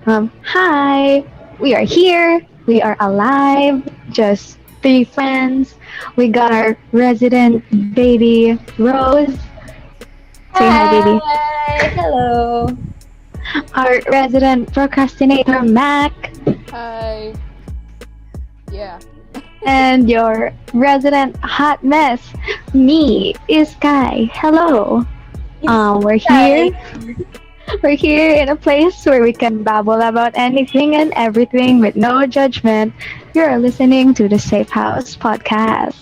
Hi, we are here. We are alive. Just three friends. We got our resident baby, Rose. Say hi, baby. Hi, hello. Our resident procrastinator, Mac. Hi. Yeah. And your resident hot mess, me, is Sky. Hello. It's We're here. Sky. We're here in a place where we can babble about anything and everything with no judgment. You're listening to the Safehouse Podcast.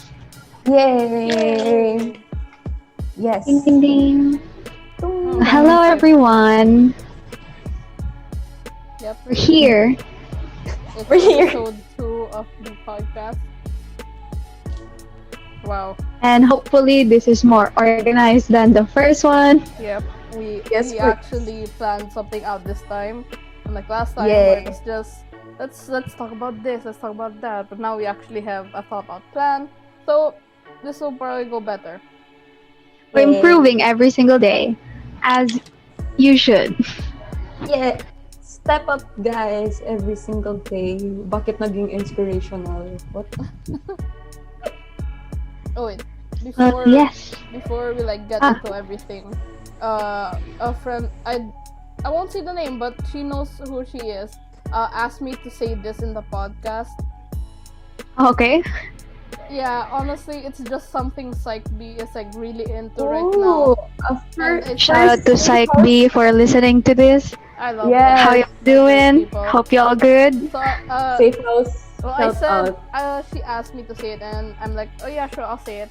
Yay. Yay. Ding ding Yes. ding. Tung, Hello dang. Okay. everyone. Yep. We're here. It's We're here. episode 2 of the podcast. Wow. And hopefully this is more organized than the first one. Yep. We Yes, we we're actually planned something out this time. Unlike last time where it Yay. was just let's talk about this, let's talk about that. But now we actually have a thought out plan. So this will probably go better. We're Yay. improving every single day. As you should. Yeah. Step up, guys, every single day. Bakit naging inspirational? What? Oh wait. Before Yes. before we like get Ah. into everything, a friend I won't say the name, but she knows who she is. Asked me to say this in the podcast. Okay. Yeah, honestly, it's just something Psych B is like really into right Oh, now, a and first, it's Shout out to Psych B for listening to this. I love Yes. How them. you They're great doing? people. Hope y'all good. So safe house. well, I Shout said out. she asked me to say it, and I'm like, oh yeah, sure, I'll say it.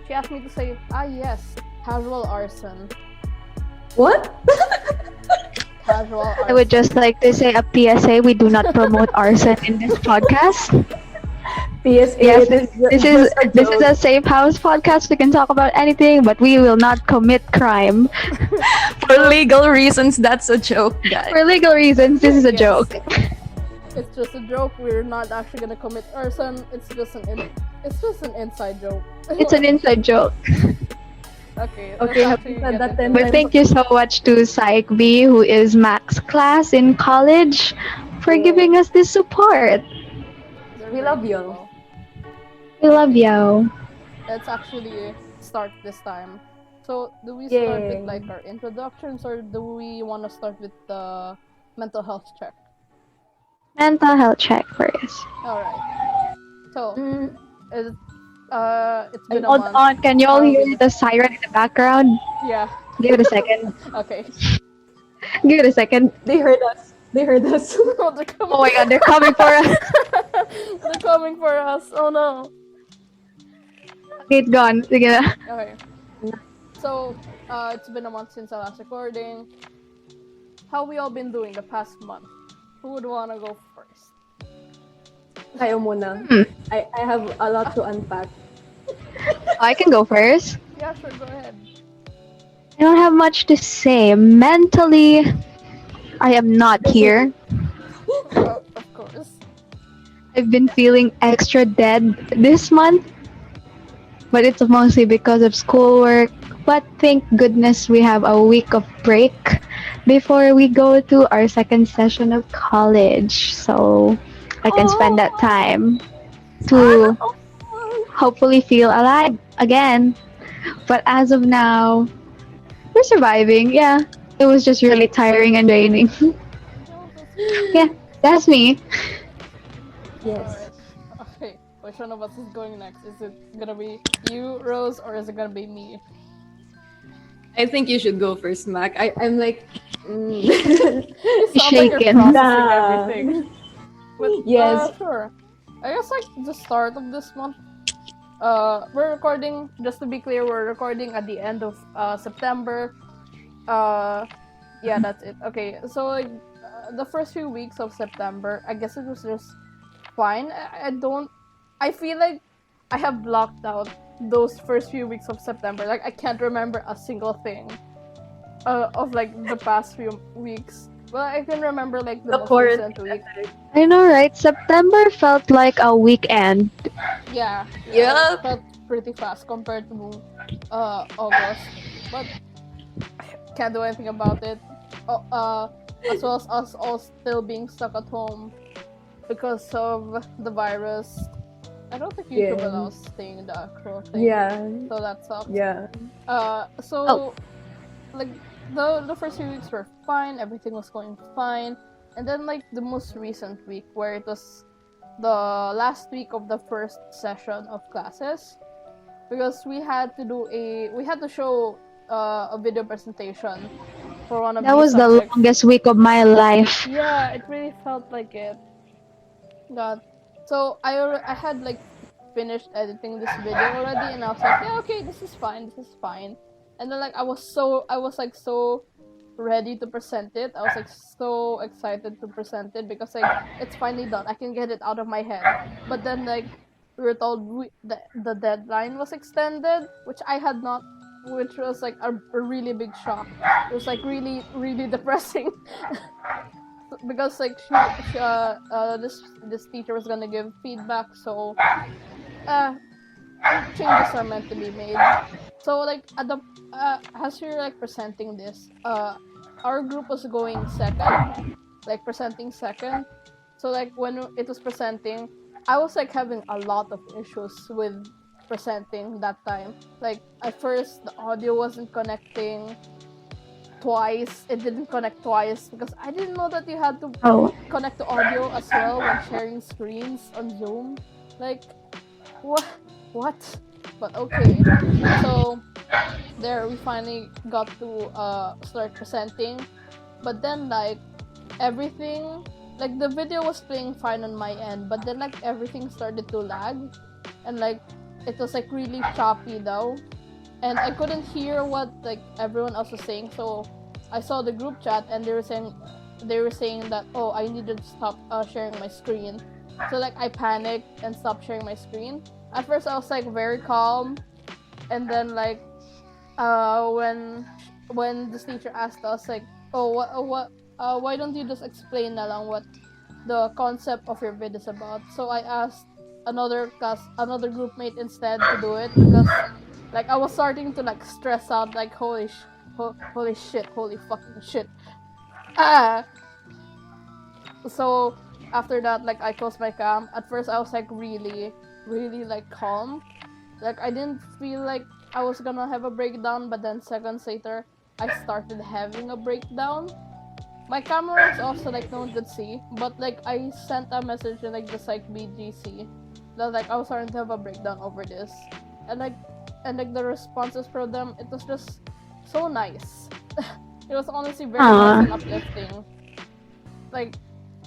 She asked me to say, yes, casual arson, What? casual I would arson. just like to say a PSA. We do not promote arson in this podcast. PSA. Yes, it is this is just a this is joke. a safe house podcast. We can talk about anything, but we will not commit crime. For legal reasons, that's a joke, guys. For legal reasons, this is a Yes. joke. It's just a joke. We're not actually gonna commit arson. It's just an inside joke. It's an inside joke. Okay. Okay, let's having actually said get that, into then it. But thank you so much to Psych B, who is Mac's class in college, for giving us this support. They're We great love you. people. We love you. Let's actually start this time. So, do we start with Yay. like our introductions, or do we want to start with the mental health check? Mental health check first. All right. So, Mm, it, it's been a Hold month. on, can you all How are hear we the siren in the background? Yeah. Give it a second. Okay. Give it a second. they heard us. They heard us. Oh, they're coming. Oh my god, they're coming for us. They're coming for us. Oh no. Okay, it's gone. Sige na. Okay. So, it's been a month since our last recording. How we all been doing the past month? Who would wanna go first? Kayo muna. I have a lot to unpack. I can go first. Yeah, sure. Go ahead. I don't have much to say. Mentally, I am not here. Of course. I've been feeling extra dead this month, but it's mostly because of schoolwork. But thank goodness we have a week of break before we go to our second session of college. So I can spend that time to hopefully feel alive again. But as of now, we're surviving. Yeah, it was just really tiring and draining. Yeah, that's me. Yes. Alright. Okay. Which one of us is going next? Is it gonna be you, Rose, or is it gonna be me? I think you should go first, Mac. I'm like. You sound like you're Shaken. processing Nah. everything. But, Yes. sure. I guess like the start of this month. We're recording. Just to be clear, we're recording at the end of September. Yeah, that's it. Okay, so like the first few weeks of September, I guess it was just fine. I feel like I have blocked out those first few weeks of September. Like I can't remember a single thing of like the past few weeks. Well, I can remember like the The most quarantine. recent week. I know, right? September felt like a weekend. Yeah. Yup. It felt pretty fast compared to August, but can't do anything about it. as well as us all still being stuck at home because of the virus. I don't think YouTube Yeah. allows staying the actual thing, Yeah. so that sucks. Yeah. Oh, So like the first 3 weeks were fine, everything was going fine, and then like the most recent week where it was the last week of the first session of classes, because we had to show a video presentation for one of that these was the subjects. longest week of my life. Yeah, it really felt like it. God. So I had like finished editing this video already, and I was like, yeah, okay, this is fine. And then like I was like so ready to present it. I was like so excited to present it because like it's finally done. I can get it out of my head. But then like we were told the deadline was extended, which I had not, which was like a really big shock. It was like really really depressing. Because like this teacher was gonna give feedback, so uh changes are meant to be made. So like at the as you're like presenting this, our group was going second, like presenting second. So like when it was presenting, I was like having a lot of issues with presenting that time. Like at first the audio wasn't connecting twice. It didn't connect twice because I didn't know that you had to Oh, connect to audio as well when sharing screens on Zoom. Like, what? What? But okay. So there we finally got to start presenting. But then like everything, like the video was playing fine on my end, but then like everything started to lag, and like it was like really choppy though, and I couldn't hear what like everyone else was saying. So I saw the group chat, and they were saying that, oh, I needed to stop sharing my screen. So like I panicked and stopped sharing my screen. At first I was like very calm, and then like when this teacher asked us like, oh, what why don't you just explain na lang what the concept of your vid is about? So I asked another group mate instead to do it because like I was starting to like stress out, like holy shit, holy fucking shit. Ah, so after that, like I closed my cam. At first I was like really really like calm, like I didn't feel like I was gonna have a breakdown, but then seconds later I started having a breakdown. My camera was also like no one could see, but like I sent a message in like the psych BGC that like I was starting to have a breakdown over this, and like the responses from them, it was just so nice. It was honestly very nice aw. and uplifting. Like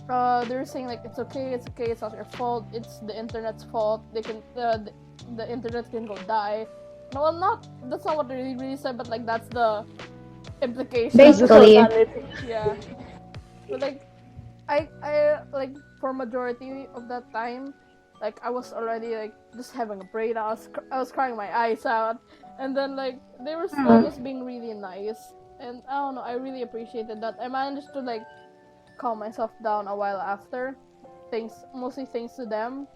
they were saying like it's okay, it's not your fault, it's the internet's fault. They can the internet can go die. No, well, not that's not what they really said, but like that's the implication That's of the it. Basically, totality. Yeah, but like I like for majority of that time, like I was already like just having a breakdown. I was crying my eyes out, and then like they were still aw. just being really nice, and I don't know, I really appreciated that. I managed to like calm myself down a while after, mostly thanks to them,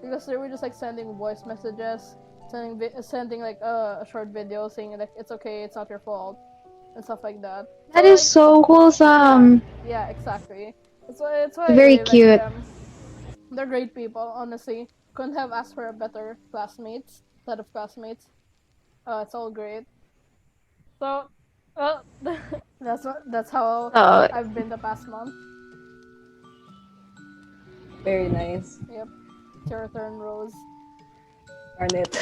because they were just like sending voice messages, sending like a short video saying like it's okay, it's not your fault, and stuff like that. That So is like so yeah, wholesome. yeah, exactly. That's why I Very really like cute. them. They're great people, honestly. Couldn't have asked for a better set of classmates. It's all great. So, well, that's how So, I've been the past month. Very nice. Yep, it's your turn, Rose. Darn it.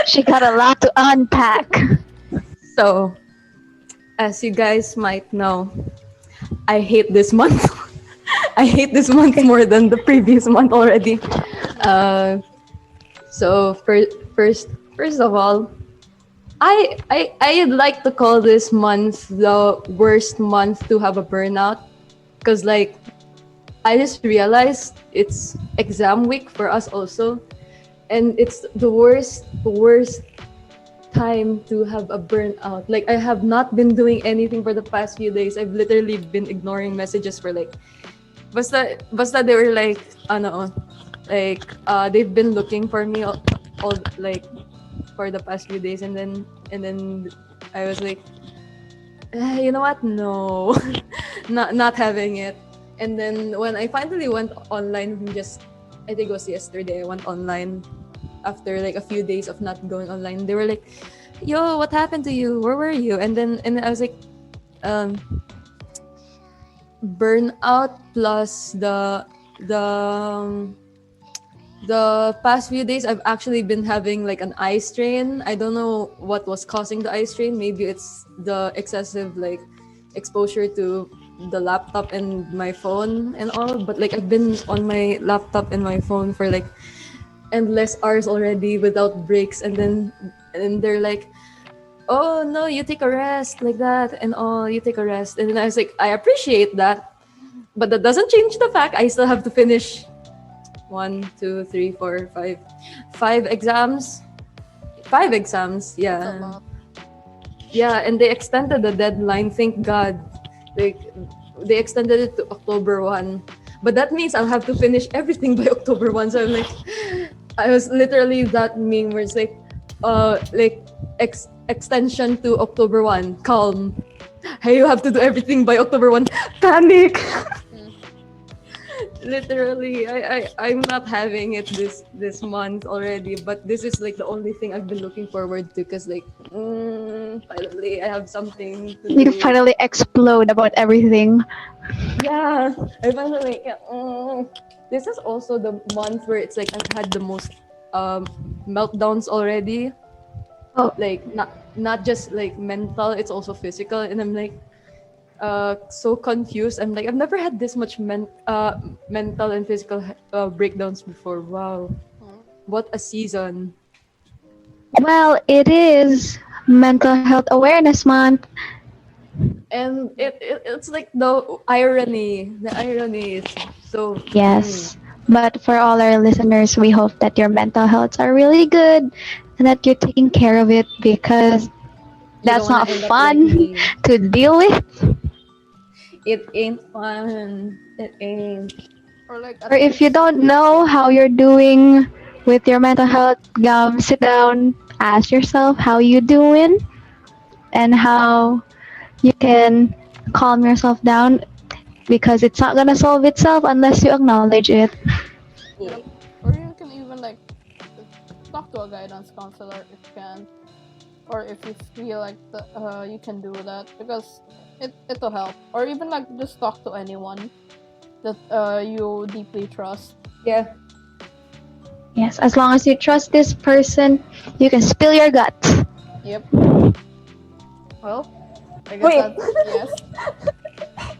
she got a lot to unpack. So, as you guys might know, I hate this month. I hate this month more than the previous month already. Uh, so first of all, I'd like to call this month the worst month to have a burnout, because like I just realized it's exam week for us also, and it's the worst time to have a burnout. Like I have not been doing anything for the past few days. I've literally been ignoring messages for like basta they were like ano like they've been looking for me all like for the past few days, and then I was like, you know what? No. not having it. And then when I finally went online, I think it was yesterday, I went online after like a few days of not going online. They were like, "Yo, what happened to you? Where were you?" And then I was like, um, burnout plus the um, the past few days I've actually been having like an eye strain. I don't know what was causing the eye strain. Maybe it's the excessive like exposure to the laptop and my phone and all. But like I've been on my laptop and my phone for like endless hours already without breaks, and they're like, "Oh no, you take a rest like that and all. You take a rest." And then I was like, I appreciate that, but that doesn't change the fact I still have to finish 5 exams. 5 exams, That's a yeah. lot. Yeah, and they extended the deadline, thank God. Like they extended it to October 1. But that means I'll have to finish everything by October 1. So I'm like, I was literally that meme where it's like extension to October 1, calm. Hey, you have to do everything by October 1. Panic. Mm. Literally, I'm not having it this month already, but this is like the only thing I've been looking forward to, because like finally I have something to You do. finally explode about everything. Yeah, I finally this is also the month where it's like I've had the most meltdowns already. Oh, Like not just like mental, it's also physical, and I'm like so confused. I'm like, I've never had this much mental and physical breakdowns before. Wow, Mm. what a season. well, it is Mental Health Awareness Month. And it's like the irony is so Yes. But for all our listeners, we hope that your mental healths are really good and that you're taking care of it because you don't that's want not to end up like fun me. to deal with. It ain't fun, it ain't. Or like Or at if you least, don't know how you're doing with your mental health, sit down, ask yourself how you doing and how you can calm yourself down because it's not gonna solve itself unless you acknowledge it. yep. Or you can even like talk to a guidance counselor if you can, or if you feel like you can do that, because it'll help. Or even like just talk to anyone that you deeply trust. Yeah. Yes, as long as you trust this person, you can spill your guts. Yep. Well, I guess Wait, that's yes.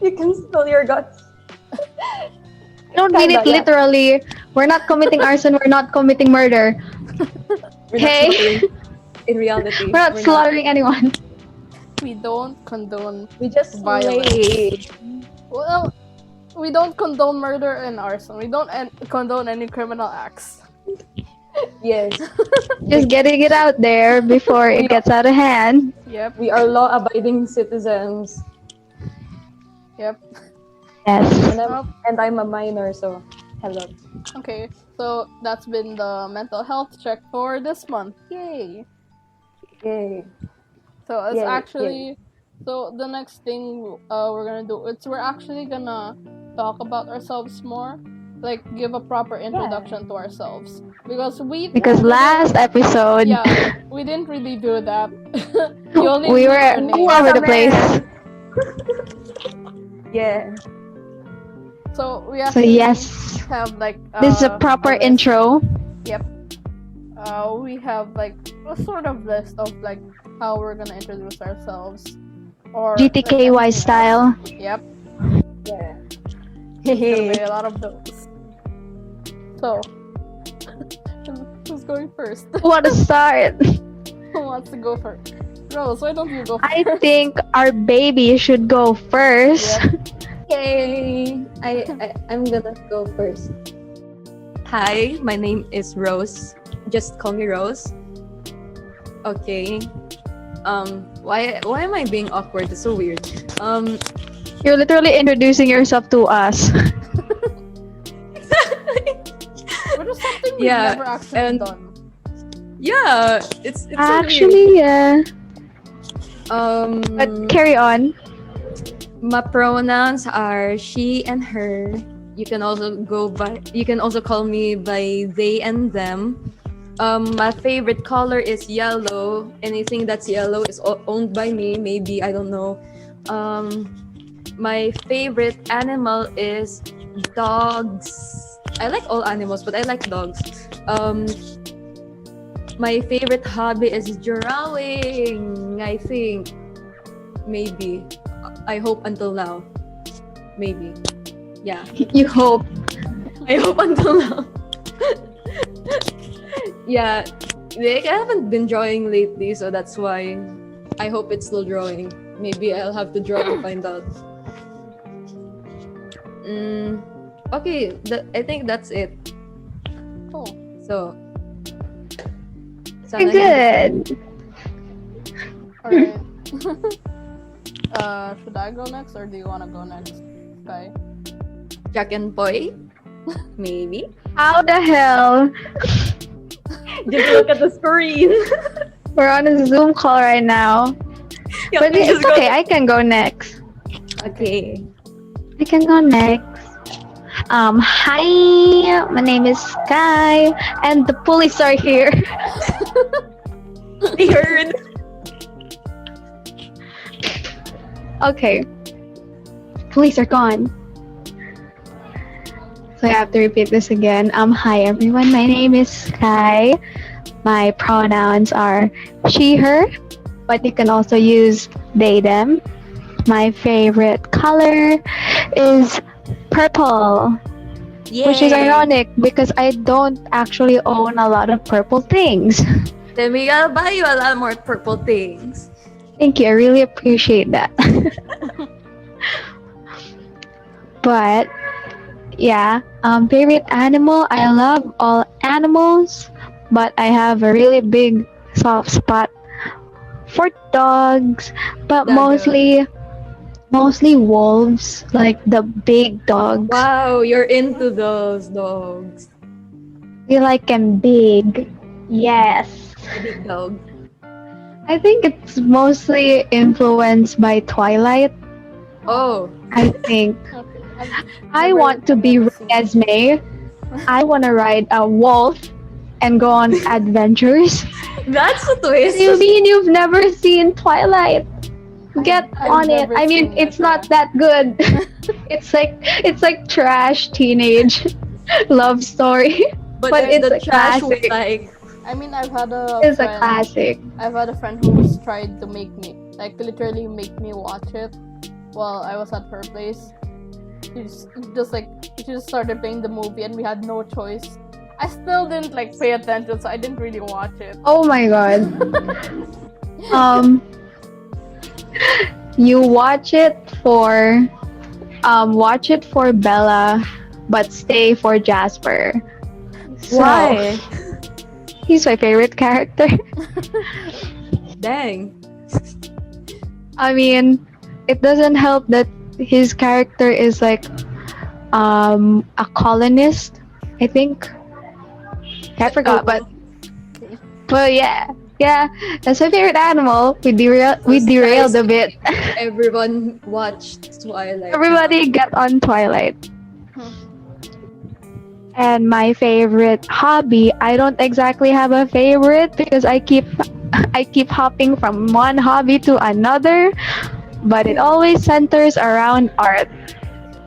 you can spill your guts. I don't mean Kinda, it yeah. literally. We're not committing arson, we're not committing murder. We're not Okay? slaughtering. In reality, We're not we're not. slaughtering anyone. We don't condone We just violence. slay. Well, we don't condone murder and arson. We don't condone any criminal acts. Yes. Just getting it out there before We it gets out of hand. Yep. we are law-abiding citizens, Yep. Yes. and I'm Well, and I'm a minor, so hello. okay. So that's been the mental health check for this month. Yay. Yay. So it's Yay, actually so the next thing we're gonna do, we're actually gonna talk about ourselves more, like give a proper introduction to ourselves, because Because last episode, yeah, we didn't really do that. You only we knew were our all names. over the place. Yeah. So we So actually yes, have like this is a proper list. intro. Yep. We have like a sort of list of like how we're gonna introduce ourselves, or like, GTKY anything style. else. Yep. Yeah. There's gonna be a lot of those. So, who's going first? What a start. Who wants to go first? Rose, why don't you go first? I think our baby should go first. Yep. Yay! I'm gonna go first. Hi, my name is Rose. Just call me Rose. Okay. Why am I being awkward? It's so weird. You're literally introducing yourself to us. Which is something we've Yeah, never actually and- done. Yeah, it's so weird. Actually, yeah. Um, But carry on. My pronouns are she and her. You can also call me by they and them. My favorite color is yellow. Anything that's yellow is owned by me. Maybe, I don't know. Um, my favorite animal is dogs. I like all animals, but I like dogs. Um, my favorite hobby is drawing. I think maybe. I hope until now. Maybe. Yeah. You hope. I hope until now. Yeah. Like, I haven't been drawing lately, so that's why I hope it's still drawing. Maybe I'll have to draw to find out. Okay, I think that's it. Cool. So, You're good. Alright. Should I go next or do you wanna go next, Sky? Jack and Boy? Maybe. How the hell? Just look at the screen. We're on a Zoom call right now. Yeah, But it's okay, I can go next. Okay. I can go next. Hi, my name is Sky, and the police are here. We heard. Okay. Police are gone. So I have to repeat this again. Hi everyone, my name is Sky. My pronouns are she, her, but you can also use they, them. My favorite color is purple, which is Yay. ironic because I don't actually own a lot of purple things. Then we gotta buy you a lot more purple things. Thank you, I really appreciate that. But yeah, favorite animal, I love all animals, but I have a really big soft spot for dogs, but Doggo. mostly wolves, like the big dogs. Wow, you're into those dogs. We like them big. Yes. Big dog. I think it's mostly influenced by Twilight. Oh, I think. Okay. I want to be Esme. I want to ride a wolf and go on adventures. that's a What twist. do you mean you've never seen Twilight? Get I've on it. never I mean, seen it's it, not yeah. that good. it's like trash teenage love story. But if it's the a trash was classic. like, I mean, I've had a It's a friend. classic. I've had a friend who's tried to make me, like, literally make me watch it while I was at her place. She just started playing the movie and we had no choice. I still didn't like pay attention, so I didn't really watch it. Oh my god. You watch it for Bella, but stay for Jasper. So, why? he's my favorite character. Dang. I mean, it doesn't help that his character is like a colonist, I think. I forgot, but yeah, that's my favorite animal. We derailed a bit. Everyone watched Twilight. Everybody get on Twilight. And my favorite hobby, I don't exactly have a favorite because I keep hopping from one hobby to another, but it always centers around art.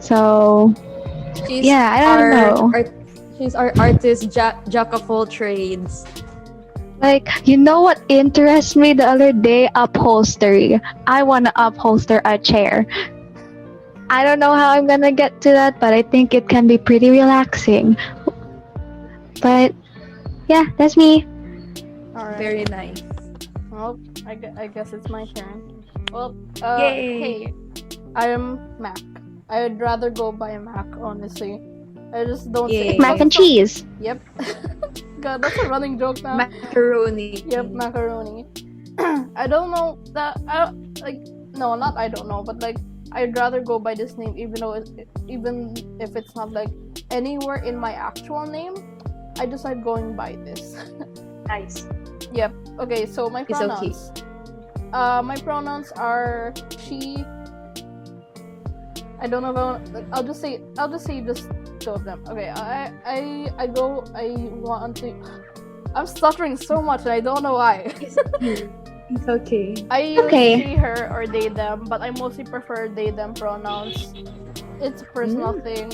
So She's yeah, I don't know. She's our artist, jack of all trades. Like, you know what interests me the other day? Upholstery. I want to upholster a chair. I don't know how I'm gonna get to that, but I think it can be pretty relaxing. But yeah, that's me. Alright. Very nice. Well, I guess it's my turn. Well, Yay. hey, I am Mac. I'd rather go by Mac, honestly. I just don't Yay. say Mac and cheese. Yep. God, that's a running joke now. Macaroni. Yep, macaroni. I don't know that. No, not I don't know, but like I'd rather go by this name, even if it's not like anywhere in my actual name. I decide going by this. Nice. Yep. Okay, so my It's okay. pronouns. My pronouns are she, I don't know if I want. Like, I'll just say just two of them. Okay, I want to. I'm stuttering so much and I don't know why. It's okay. I use Okay. she, her, or they, them, but I mostly prefer they, them pronouns. It's a personal thing.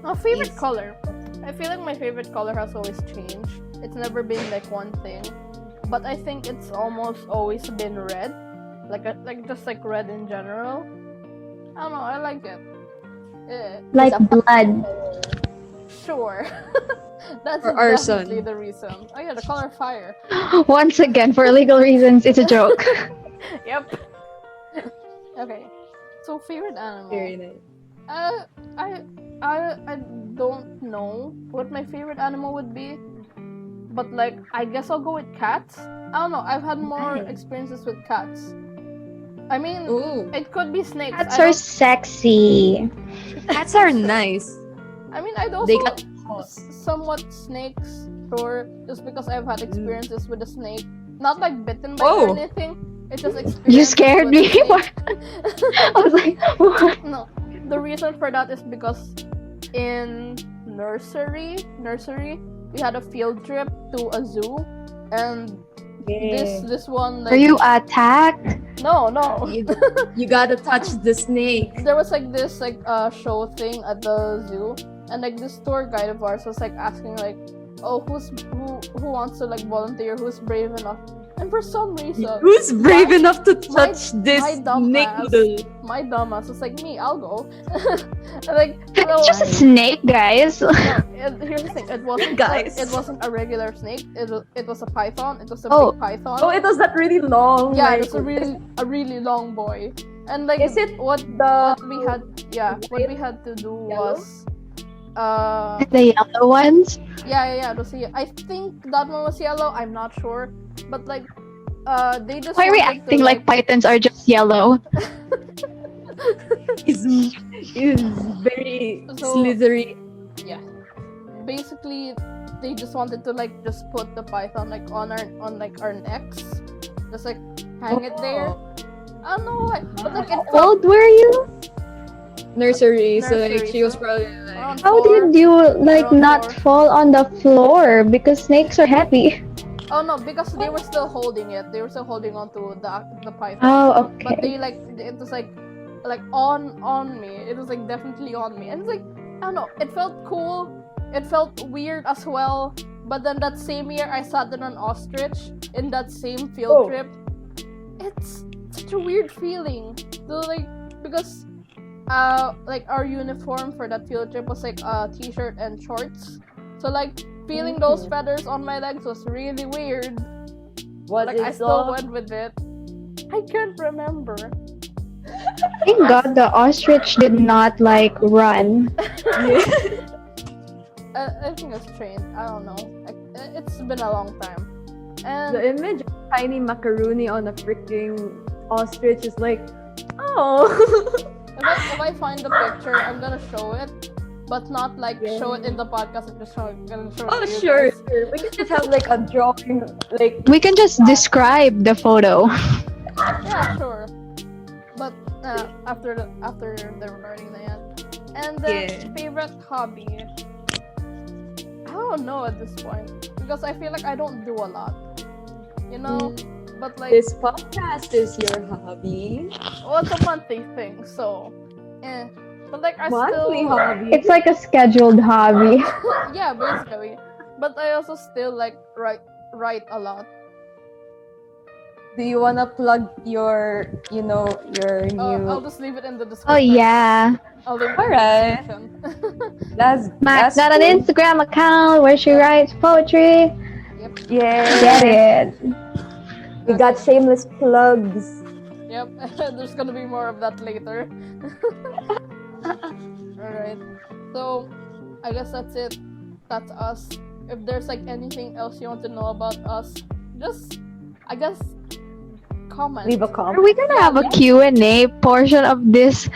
My favorite Yes. color. I feel like my favorite color has always changed. It's never been like one thing, but I think it's almost always been red, like just like red in general. I don't know. I like it. Like blood. Sure. That's For arson. definitely the reason. Oh yeah, the color fire. Once again, for legal reasons, it's a joke. Yep. Okay. So favorite animal. Very nice. I don't know what my favorite animal would be, but like I guess I'll go with cats. I don't know. I've had more Nice. experiences with cats. I mean, Ooh. it could be snakes. Cats are sexy. Cats are nice. I mean, I'd also They got somewhat snakes, sure, just because I've had experiences with a snake. Not like bitten by Oh. or anything. It's just experience. You scared me. I was like, what? No, the reason for that is because in nursery, we had a field trip to a zoo, and this one like Were you attacked? no. You gotta touch the snake. There was like this like show thing at the zoo, and like this tour guide of ours was like asking like, oh, who wants to like volunteer, who's brave enough, and for some reason Who's brave enough to touch this my dumb snake ass. noodle? my dumbass was like, me, I'll go. And, like It's just a snake, guys. here's the thing, it wasn't Guys. it wasn't a regular snake, it was a python. It was a Oh. big python. Oh, it was that really long. Yeah, like, it's a really long boy. And like Is it what we had to do was The yellow ones. yeah, it was I think that one was yellow, I'm not sure. But like they just Why are we wanted to, acting like pythons are just yellow? is very So- slithery. yeah. Basically they just wanted to like just put the python like on our necks. Just like hang it there. I don't know why. But like it How felt old were you? Nursery, so like Nursery, she was so- probably like around How 4. did you like Around not 4. fall on the floor? Because snakes are heavy. Oh no, because they were still holding it. They were still holding on to the python. Oh, But okay. they like it was like on me. It was like definitely on me. And it's like I don't know, it felt cool. It felt weird as well. But then that same year I sat on an ostrich in that same field Oh. trip. It's such a weird feeling. So like because like our uniform for that field trip was like a t-shirt and shorts. So like feeling those feathers on my legs was really weird. what Like I is still went with it. I can't remember. Thank God the ostrich did not like run. I think it's trained. I don't know. It's been a long time. And the image of tiny macaroni on a freaking ostrich is like, oh. if I find the picture, I'm gonna show it, but not like show it in the podcast. I'm just gonna show Oh it to you sure, guys. sure. We can just have like a drawing, like We can just describe the photo. Yeah, sure. But after the recording na yan. And then Yeah. favorite hobby. I don't know at this point because I feel like I don't do a lot. You know, but like this podcast is your hobby. well, it's a monthly thing, so but like I Monthly still hobby. It's like a scheduled hobby. yeah, basically. But I also still like write a lot. Do you wanna plug your, your new? I'll just leave it in the description. Oh yeah. I'll leave it Alright. in the description. Max that's got an cool. Instagram account where she writes poetry. Yeah. Get it. We got shameless plugs. Yep, there's gonna be more of that later. Alright, so I guess that's it. That's us. If there's like anything else you want to know about us, just, I guess, comment. Leave a Are comment. we gonna have a Q&A portion of this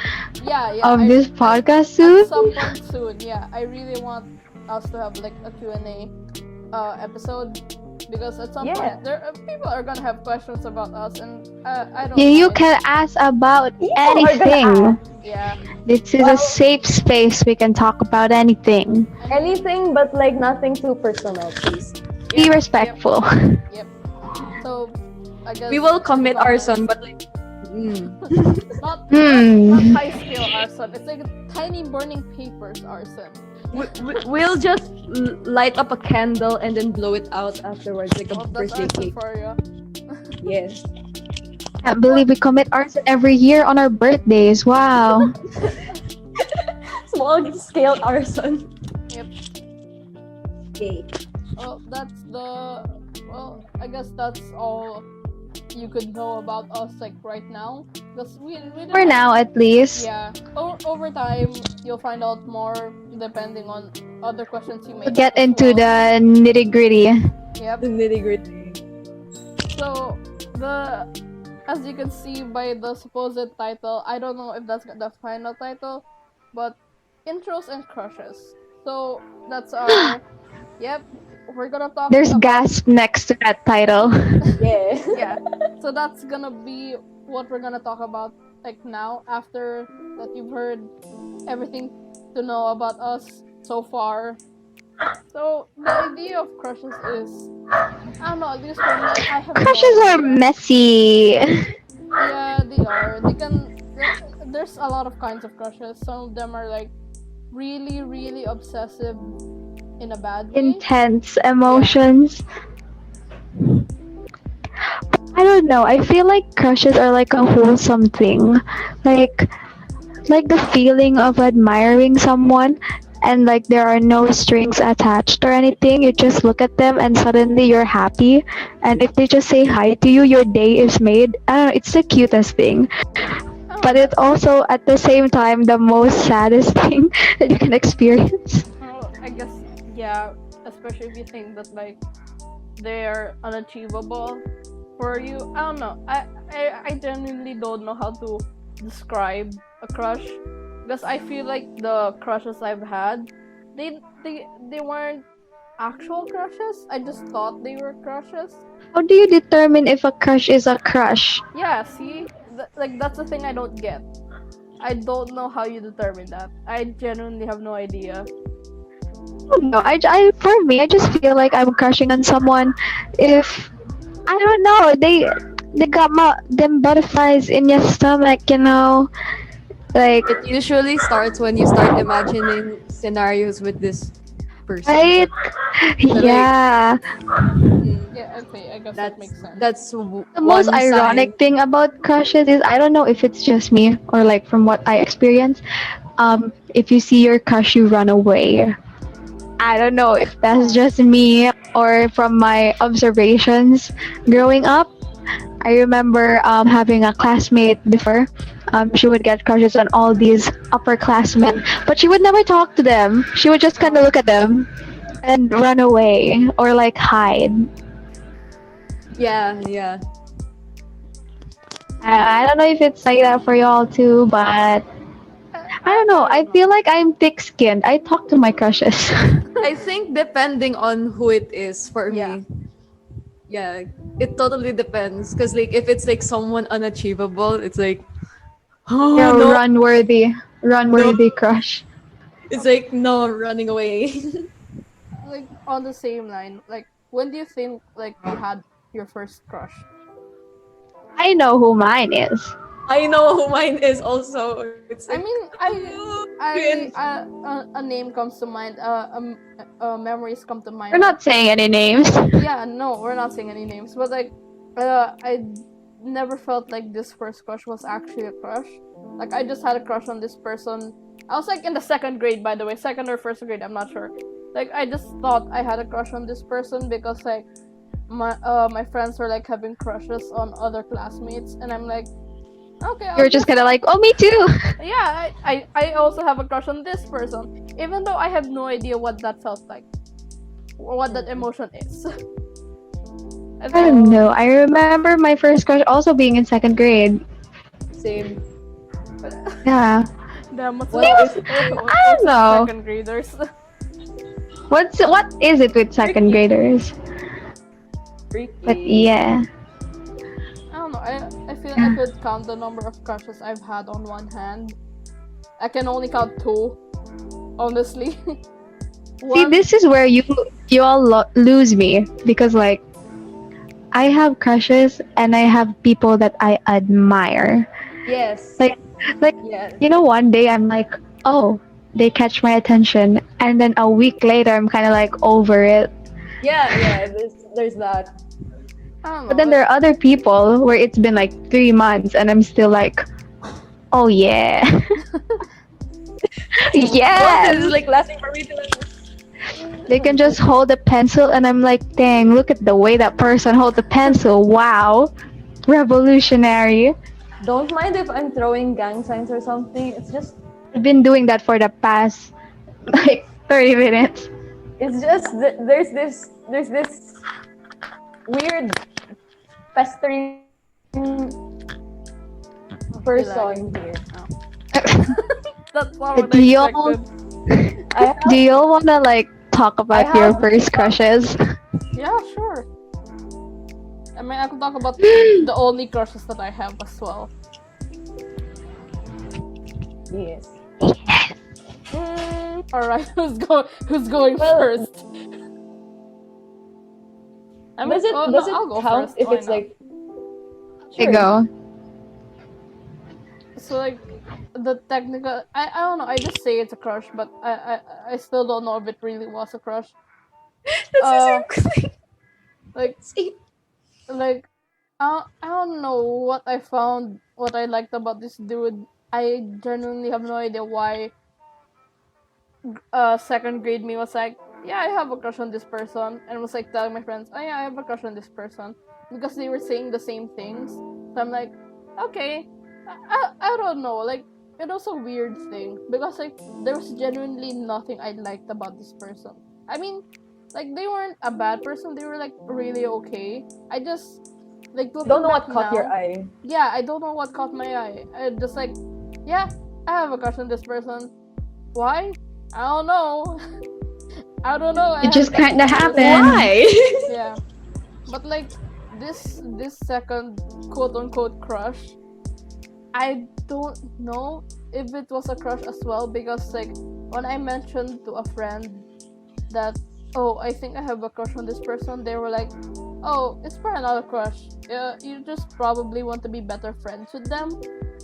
Yeah, this podcast At soon? some point soon, yeah. I really want us to have like a Q&A episode. because at some Yeah. point people are gonna have questions about us, and I don't You mind. can ask about People are gonna anything. Yeah, This is a Well, safe space. We can talk about anything. I mean, anything but like nothing too personal, please. Be yep, respectful. yep. So I guess We will commit to be honest, arson, but like, not Hmm. high scale arson. It's like tiny burning papers arson. we'll just light up a candle and then blow it out afterwards, like a Well, that's birthday arson cake. for you. Yes. Can't believe we commit arson every year on our birthdays. Wow. Small scale arson. Yep. Okay. Well, I guess that's all you could know about us like right now. Because we don't For now, at least. Yeah. Over time, you'll find out more depending on other questions you may We'll get have as into well. the nitty gritty. Yep. The nitty gritty. So as you can see by the supposed title, I don't know if that's the final title, but intros and crushes. So that's our yep. We're gonna talk There's about gasp next to that title. Yeah. yeah. So that's gonna be what we're gonna talk about like now after that you've heard everything to know about us so far. So the idea of crushes is I don't know, at least for me, I have Crushes no are idea. messy. Yeah, they are. There's a lot of kinds of crushes. Some of them are like really, really obsessive in a bad way. Intense emotions. I don't know. I feel like crushes are like a wholesome thing. Like the feeling of admiring someone and like there are no strings attached or anything. You just look at them and suddenly you're happy. And if they just say hi to you, your day is made. I don't know, it's the cutest thing. Oh, But it's also at the same time the most saddest thing that you can experience. well, I guess yeah, especially if you think that like they're unachievable for you. I don't know. I genuinely don't know how to describe a crush because I feel like the crushes I've had, they weren't actual crushes. I just thought they were crushes. How do you determine if a crush is a crush? Yeah, see, like that's the thing I don't get. I don't know how you determine that. I genuinely have no idea. No, for me, I just feel like I'm crushing on someone if I don't know. They got them butterflies in your stomach, you know. Like It usually starts when you start imagining scenarios with this person. right? Yeah. Yeah, okay, I guess that makes sense. That's The most ironic thing about crushes is I don't know if it's just me or like from what I experience. If you see your crush, you run away. I don't know if that's just me or from my observations growing up. I remember having a classmate before. She would get crushes on all these upperclassmen, but she would never talk to them. She would just kind of look at them and run away or like hide. Yeah, yeah. I don't know if it's like that for y'all too, but I don't know. I feel like I'm thick-skinned. I talk to my crushes. I think depending on who it is for Yeah. me. Yeah, it totally depends. Cause like if it's like someone unachievable, it's like, oh Yo, no, run-worthy crush. it's like no, running away. Like on the same line, like when do you think like you had your first crush? I know who mine is. I know who mine is also. It's I like, mean, a name comes to mind. Memories come to mind. We're not saying any names. Yeah, no, we're not saying any names, but like, I never felt like this first crush was actually a crush. Like I just had a crush on this person. I was like in the second grade, by the way, second or first grade, I'm not sure. Like I just thought I had a crush on this person because like my friends were like having crushes on other classmates, and I'm like, okay, You're just kind of like, oh, me too. yeah, I also have a crush on this person, even though I have no idea what that felt like, or what that emotion is. I don't know. I remember my first crush also being in second grade. same. Yeah. Damn, what's Well, what's I don't know. second graders? What is it with second graders? But Freaky. yeah. I don't know. I feel I could count the number of crushes I've had on one hand. I can only count two, honestly. See, One, this is where you all lose me because like I have crushes and I have people that I admire. Yes. Like like Yes. one day I'm like, "Oh, they catch my attention." And then a week later I'm kind of like over it. Yeah. There's that. I don't But know. then there are other people where it's been like 3 months and I'm still like, "Oh yeah." What Yes. is like lasting for me to They can just hold a pencil and I'm like, "Dang, look at the way that person holds the pencil. Wow. Revolutionary." don't mind if I'm throwing gang signs or something. It's just I've been doing that for the past like 30 minutes. there's this weird pestering Still person lagging. here. Oh. That's not what do I y'all expected. I have do y'all wanna like talk about your have first crushes? Yeah, sure. I mean, I could talk about the only crushes that I have as well. yes. All right, who's going Well, first? I mean, does no, it I'll go count first. if Why it's not? like There you sure? go. So like the technical, I don't know. I just say it's a crush, but I still don't know if it really was a crush. That's Uh, the same thing. like like I don't know what I found, what I liked about this dude. I genuinely have no idea why. Second grade me was like, yeah, I have a crush on this person, and was like telling my friends, oh yeah, I have a crush on this person, because they were saying the same things. So I'm like, okay, I don't know, like it was a weird thing because like there was genuinely nothing I liked about this person. I mean, like they weren't a bad person, they were like really okay. I just like Don't looking know back what caught your now, eye. yeah, I don't know what caught my eye. I just like, yeah, I have a crush on this person. Why? I don't know. I don't know. I It have a just crush kind on of this person. happened. Why? Yeah, but like this second quote unquote crush, I don't know if it was a crush as well, because like when I mentioned to a friend that, oh, I think I have a crush on this person, they were like, oh, it's probably not a crush. You just probably want to be better friends with them.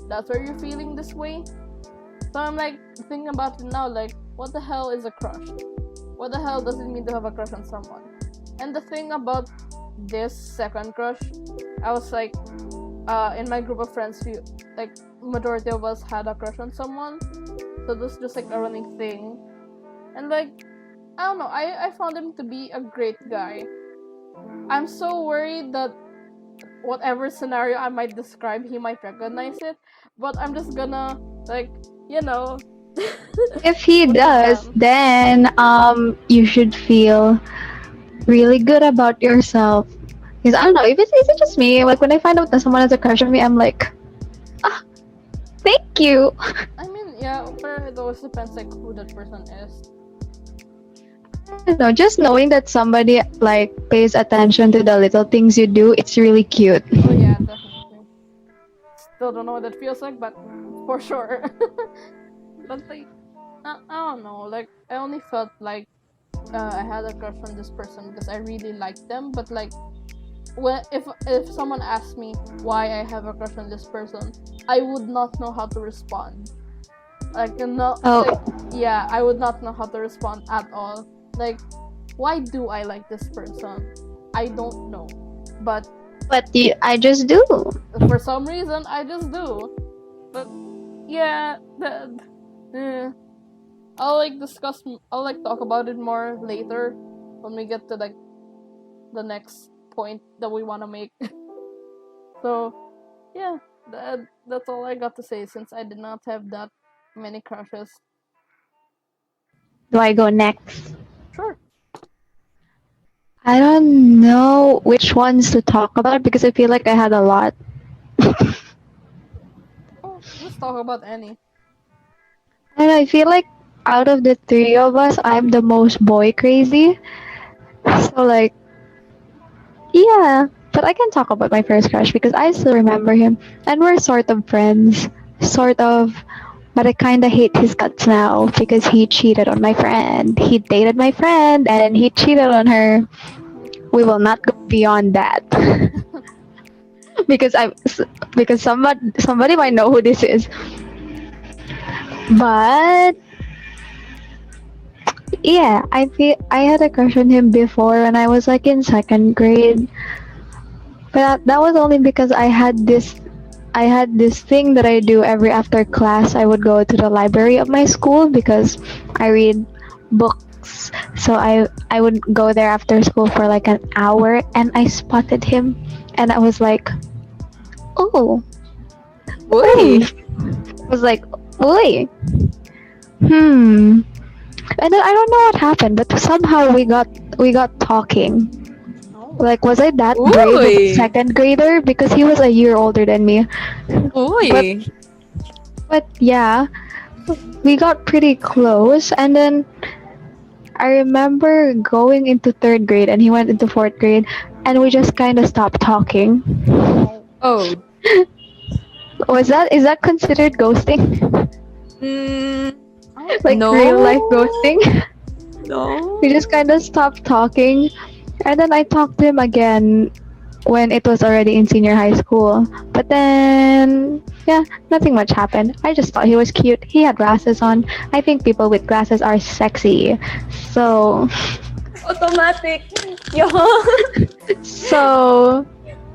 That's why you're feeling this way. So I'm like thinking about it now, like what the hell is a crush? What the hell does it mean to have a crush on someone? And the thing about this second crush, I was like, in my group of friends, like majority of us had a crush on someone, so this was just like a running thing. And like, I don't know, I found him to be a great guy. I'm so worried that whatever scenario I might describe, he might recognize it, but I'm just gonna like, you know, If he put it does, down. then you should feel really good about yourself. Because I don't know, if is it just me? Like when I find out that someone has a crush on me, I'm like, ah, thank you. I mean, yeah, but it always depends like who that person is. I don't know, just knowing that somebody like pays attention to the little things you do, it's really cute. Oh yeah, definitely. Still don't know what that feels like, but for sure. But like, I don't know. Like, I only felt like I had a crush on this person because I really liked them. But like, when if someone asked me why I have a crush on this person, I would not know how to respond. Like, no, Oh, like, yeah, I would not know how to respond at all. Like, why do I like this person? I don't know, but but I just do. for some reason I just do. But yeah, I'll like discuss. I'll like talk about it more later when we get to like the next point that we want to make. So yeah, that's all I got to say since I did not have that many crushes. Do I go next? Sure. I don't know which ones to talk about because I feel like I had a lot. Oh, let's talk about any. And I feel like out of the three of us, I'm the most boy crazy. So like Yeah, but I can talk about my first crush because I still remember him, and we're sort of friends, sort of. But I kind of hate his guts now because he cheated on my friend. He dated my friend and he cheated on her. We will not go beyond that because I because somebody might know who this is. But yeah, I had a crush on him before when I was like in second grade. But that was only because I had this thing that I do every after class. I would go to the library of my school because I read books. So I would go there after school for like an hour and I spotted him and I was like, "Oh, Uy! hmm." I was like, "Oi. Hmm." And then I don't know what happened, but somehow we got talking. Oh. Like, was I that brave of a Uy! second grader? Because he was a year older than me. But Uy! yeah, we got pretty close. And then I remember going into third grade, and he went into fourth grade, and we just kind of stopped talking. Oh. Oh. Is that considered ghosting? Mm, I don't Like think real so. life no. ghosting? No. We just kind of stopped talking, and then I talked to him again when it was already in senior high school. But then, yeah, nothing much happened. I just thought he was cute. He had glasses on. I think people with glasses are sexy. So, Automatic. Yo. so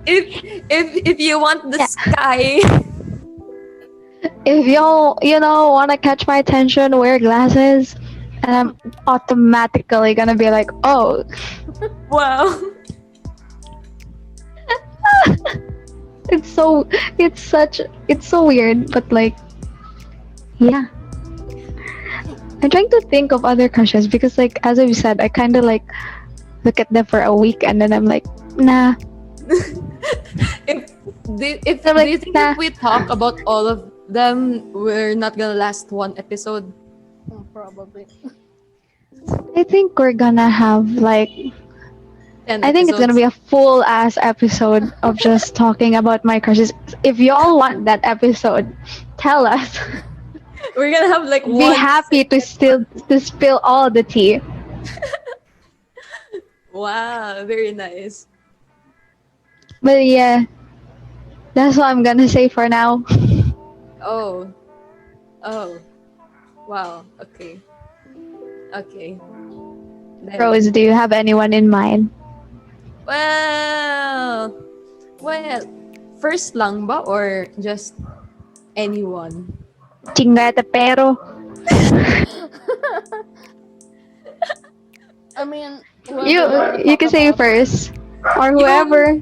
If you want the yeah. sky. If y'all, wanna catch my attention, wear glasses, and I'm automatically gonna be like, oh, Wow. it's so, it's so weird, but like, yeah. I'm trying to think of other crushes because, like, as I've said, I kind of like look at them for a week and then I'm like, nah. If I'm do you like, think nah. if we talk about all of them, we're not gonna last one episode? Probably. I think we're gonna have like, 10 I think it's gonna episodes. be a full ass episode of just talking about my crushes. If y'all want that episode, tell us. We're gonna have like Be one. happy to spill all the tea. Wow, very nice. But yeah, that's what I'm gonna say for now. Oh, oh, wow. Okay, okay. Then, Rose, do you have anyone in mind? well, well, first lang ba or just anyone? Chingata pero. I mean, You whoever you want to you talk can say about. first or Yung, whoever.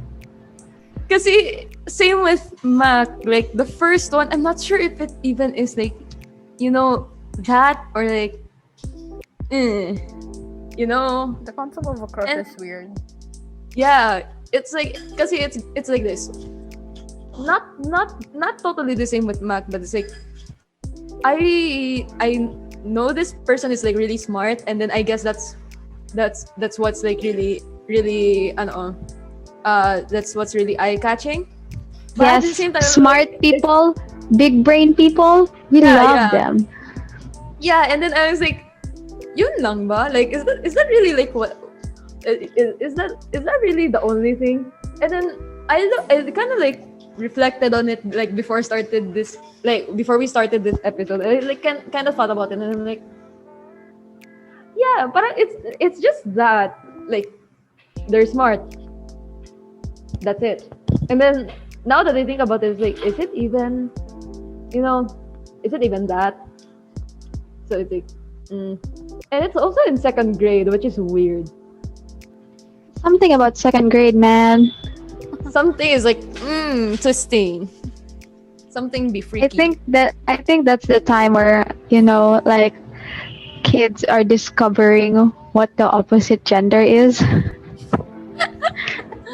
kasi same with Mac. Like the first one, I'm not sure if it even is like, that or like, eh, you know, The concept of a crush And- is weird. yeah. It's like, kasi it's like this. Not totally the same with Mac, but it's like I know this person is like really smart, and then I guess that's what's like really that's what's really eye catching. But at the Yes, same time, smart like, people, big brain people, we Yeah, love yeah. them. yeah, and then I was like, yun lang ba? Like, is that really like what? Is that really the only thing? And then I kind of like reflected on it like before we started this episode. I like kind of thought about it, and I'm like, yeah, but it's just that like they're smart. That's it. And then now that I think about it, it's like, you know, is it even that? So it's like, and it's also in second grade, which is weird. Something about second grade, man. Something is like, twisting. Something be freaky. I think that's the time where like kids are discovering what the opposite gender is,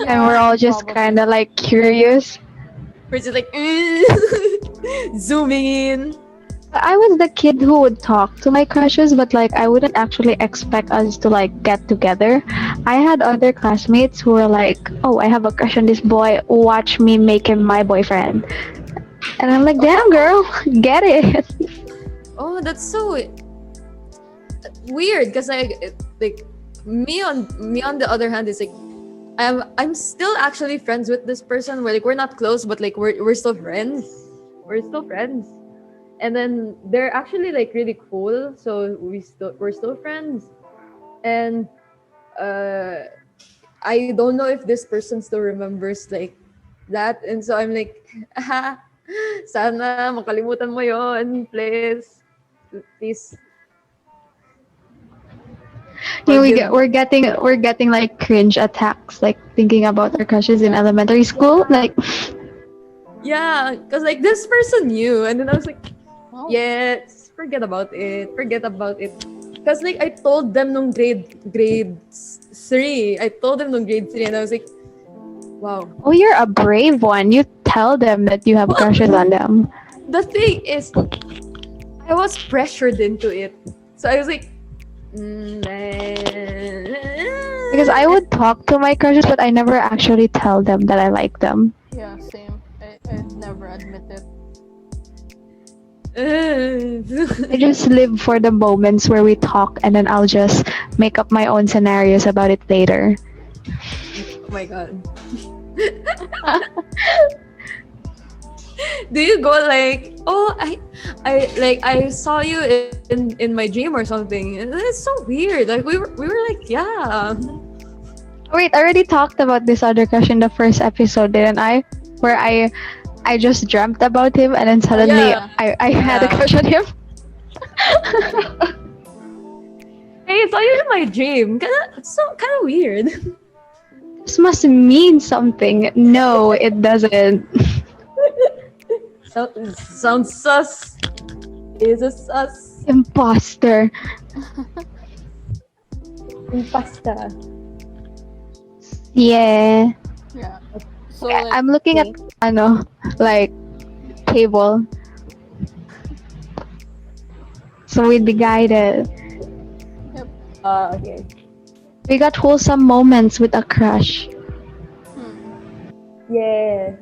and we're all just probably. kind of like curious. We're just like, zooming in. I was the kid who would talk to my crushes, but like I wouldn't actually expect us to like get together. I had other classmates who were like, "Oh, I have a crush on this boy. Watch me make him my boyfriend." And I'm like, "Damn, girl, get it." Oh, that's so weird. Cause like me on the other hand is like I'm still actually friends with this person. We're not close, but like we're still friends. We're still friends. And then they're actually like really cool, so we're still friends. And uh I don't know if this person still remembers like that, and so I'm like, sana makalimutan mo yon, please Yeah, forgive. we're getting like cringe attacks, like thinking about our crushes in Yeah. elementary school. Like, Yeah, because like this person knew, and then I was like, Oh. yes, forget about it. Because like I told them nung grade 3, I told them nung grade 3, and I was like, wow. oh, you're a brave one. You tell them that you have Well, crushes on them. the thing is, I was pressured into it, so I was like, Because I would talk to my crushes, but I never actually tell them that I like them. Yeah, same. I'd never admit it. I just live for the moments where we talk, and then I'll just make up my own scenarios about it later. Oh my god. Do you go like, oh, I saw you in my dream or something? And it's so weird. Like we were like, yeah. Wait, I already talked about this other crush in the first episode, didn't I? Where I just dreamt about him, and then suddenly Yeah. I had a Yeah. crush on him. Hey, I saw you in my dream. It's so kind of weird. This must mean something. No, it doesn't. Sounds sus. Is a sus. Imposter. Impasta. Yeah. Yeah. So like, I'm looking at like table. So we'd be guided. Okay. We got wholesome moments with a crush. Yeah.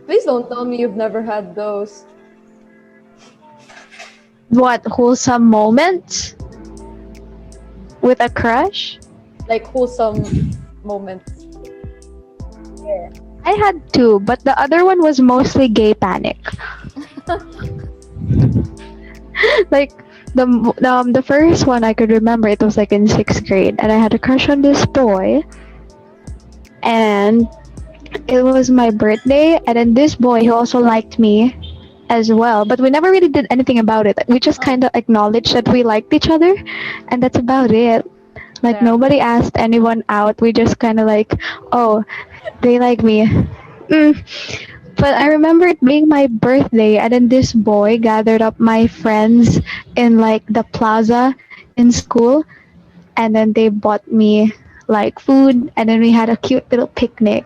Please don't tell me you've never had those. What wholesome moments with a crush? Like wholesome moments. Yeah. I had two, but the other one was mostly gay panic. Like the first one I could remember, it was like in 6th grade, and I had a crush on this boy, and it was my birthday, and then this boy, he also liked me as well, but we never really did anything about it. We just kind of acknowledged that we liked each other, and that's about it. Like, Yeah. nobody asked anyone out. We just kind of like, oh, they like me. But I remember it being my birthday, and then this boy gathered up my friends in like the plaza in school, and then they bought me like food, and then we had a cute little picnic.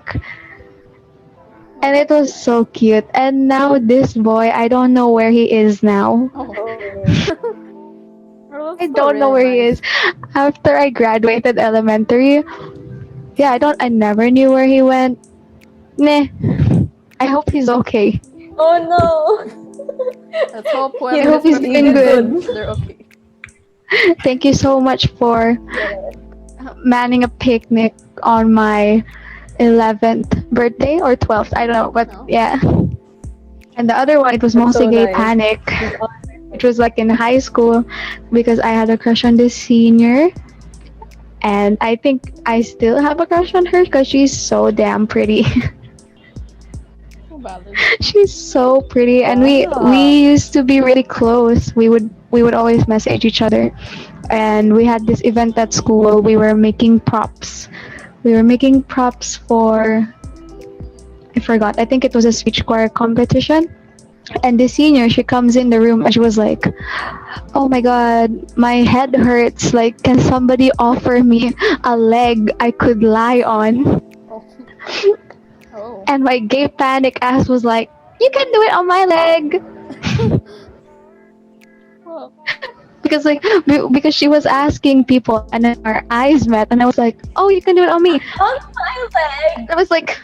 And it was so cute. And now this boy, I don't know where he is now. Oh. Well, that's I still don't know really where he nice. is. After I graduated elementary, yeah, I never knew where he went. Meh. I hope he's okay. Oh no. Let's hope I whoever hope he's is doing good. they're okay. Thank you so much for manning a picnic on my 11th birthday or 12th. I don't know, but No. yeah. And the other one, it was That's mostly so gay nice. panic. It was like in high school because I had a crush on this senior. And I think I still have a crush on her because she's so damn pretty. Too bad. She's so pretty, and Wow. we used to be really close. We would always message each other, and we had this event at school. We were making props. We were making props for, I forgot. I think it was a speech choir competition. And the senior, she comes in the room and she was like, "Oh my god, my head hurts. Like, can somebody offer me a leg I could lie on?" Oh. Oh. And my gay panic ass was like, you can do it on my leg. Well, Because like because she was asking people and then our eyes met and I was like, oh, you can do it on me. On my leg. I was like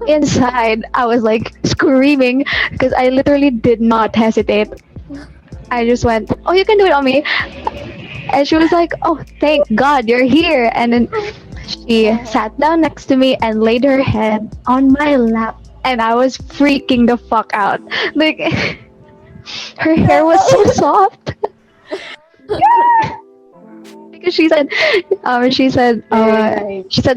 inside I was like screaming because I literally did not hesitate. I just went, oh, you can do it on me. And she was like, oh, thank God you're here. And then she sat down next to me and laid her head on my lap. And I was freaking the fuck out. Like, her hair was so soft. Because she said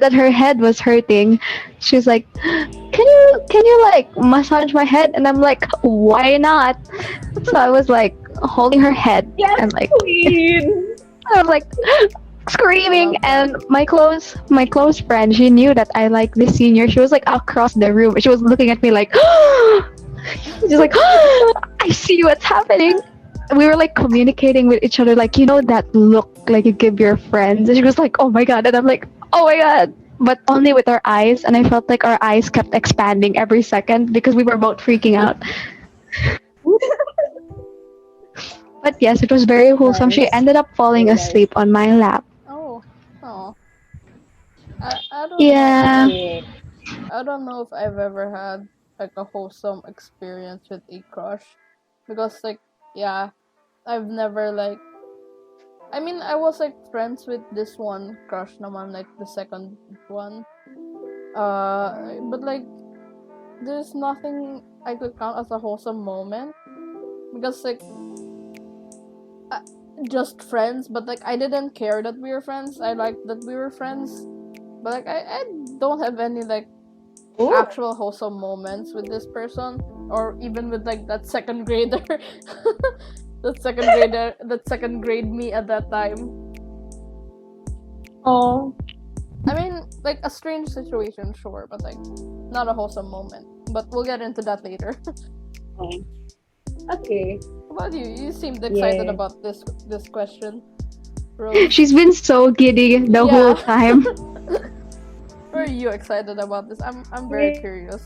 that her head was hurting. She was like, can you like massage my head? And I'm like, why not? So I was like holding her head Yes, and like queen. I was like screaming. And my close friend, she knew that I like this senior. She was like across the room. She was looking at me like she's like I see what's happening. We were like communicating with each other, like, you know, that look like you give your friends. And she was like, oh my God. And I'm like, oh my God. But only with our eyes. And I felt like our eyes kept expanding every second because we were both freaking out. But yes, it was very wholesome. She Nice. ended up falling Very nice. asleep on my lap. oh, oh. I don't Yeah. know. Okay. I don't know if I've ever had like a wholesome experience with a crush, because like yeah, I've never like. I mean, I was like friends with this one crush naman, like the second one. But like there's nothing I could count as a wholesome moment, because like uh, just friends, but like I didn't care that we were friends. I liked that we were friends, but like I don't have any like Oh, actual wholesome moments with this person, or even with like that second grader. That second grade me at that time. oh. I mean, like a strange situation, sure, but like not a wholesome moment. But we'll get into that later. Okay. How about you? You seemed excited Yeah. about this question, Rose. She's been so giddy the whole Yeah. time. Were you excited about this? I'm very Yeah. curious.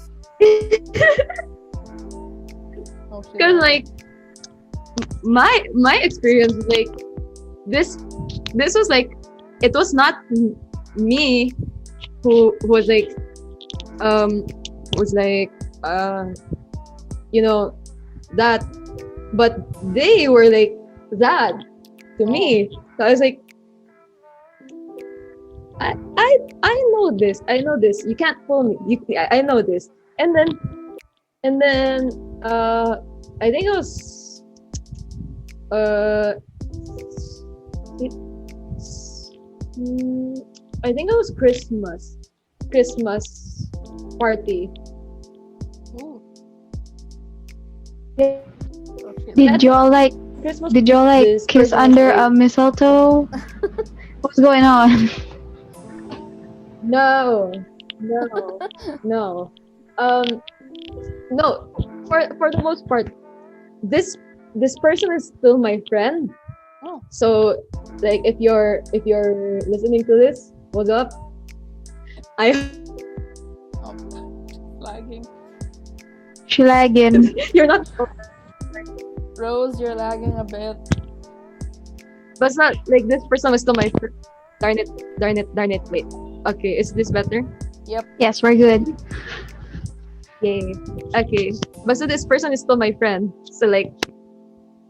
Oh shit. Because like my experience was like this was like, it was not me who was like was like you know, that, but they were like that to me. So I was like, I know this, you can't fool me, I know this. And then I think it was it, I think it was Christmas party. Ooh. Yeah, Oh shit. Did y'all like Christmas. kiss Christmas under Day. a mistletoe? What's going on? No. No. No. For the most part, this person is still my friend. Oh. So, like, if you're listening to this, what's up? Oh, lagging. She lagging. You're not, Rose, you're lagging a bit. but it's not like this person was still my friend. Darn it. Wait. Okay, is this better? Yes, we're good. Yay. Okay. But so this person is still my friend. So like,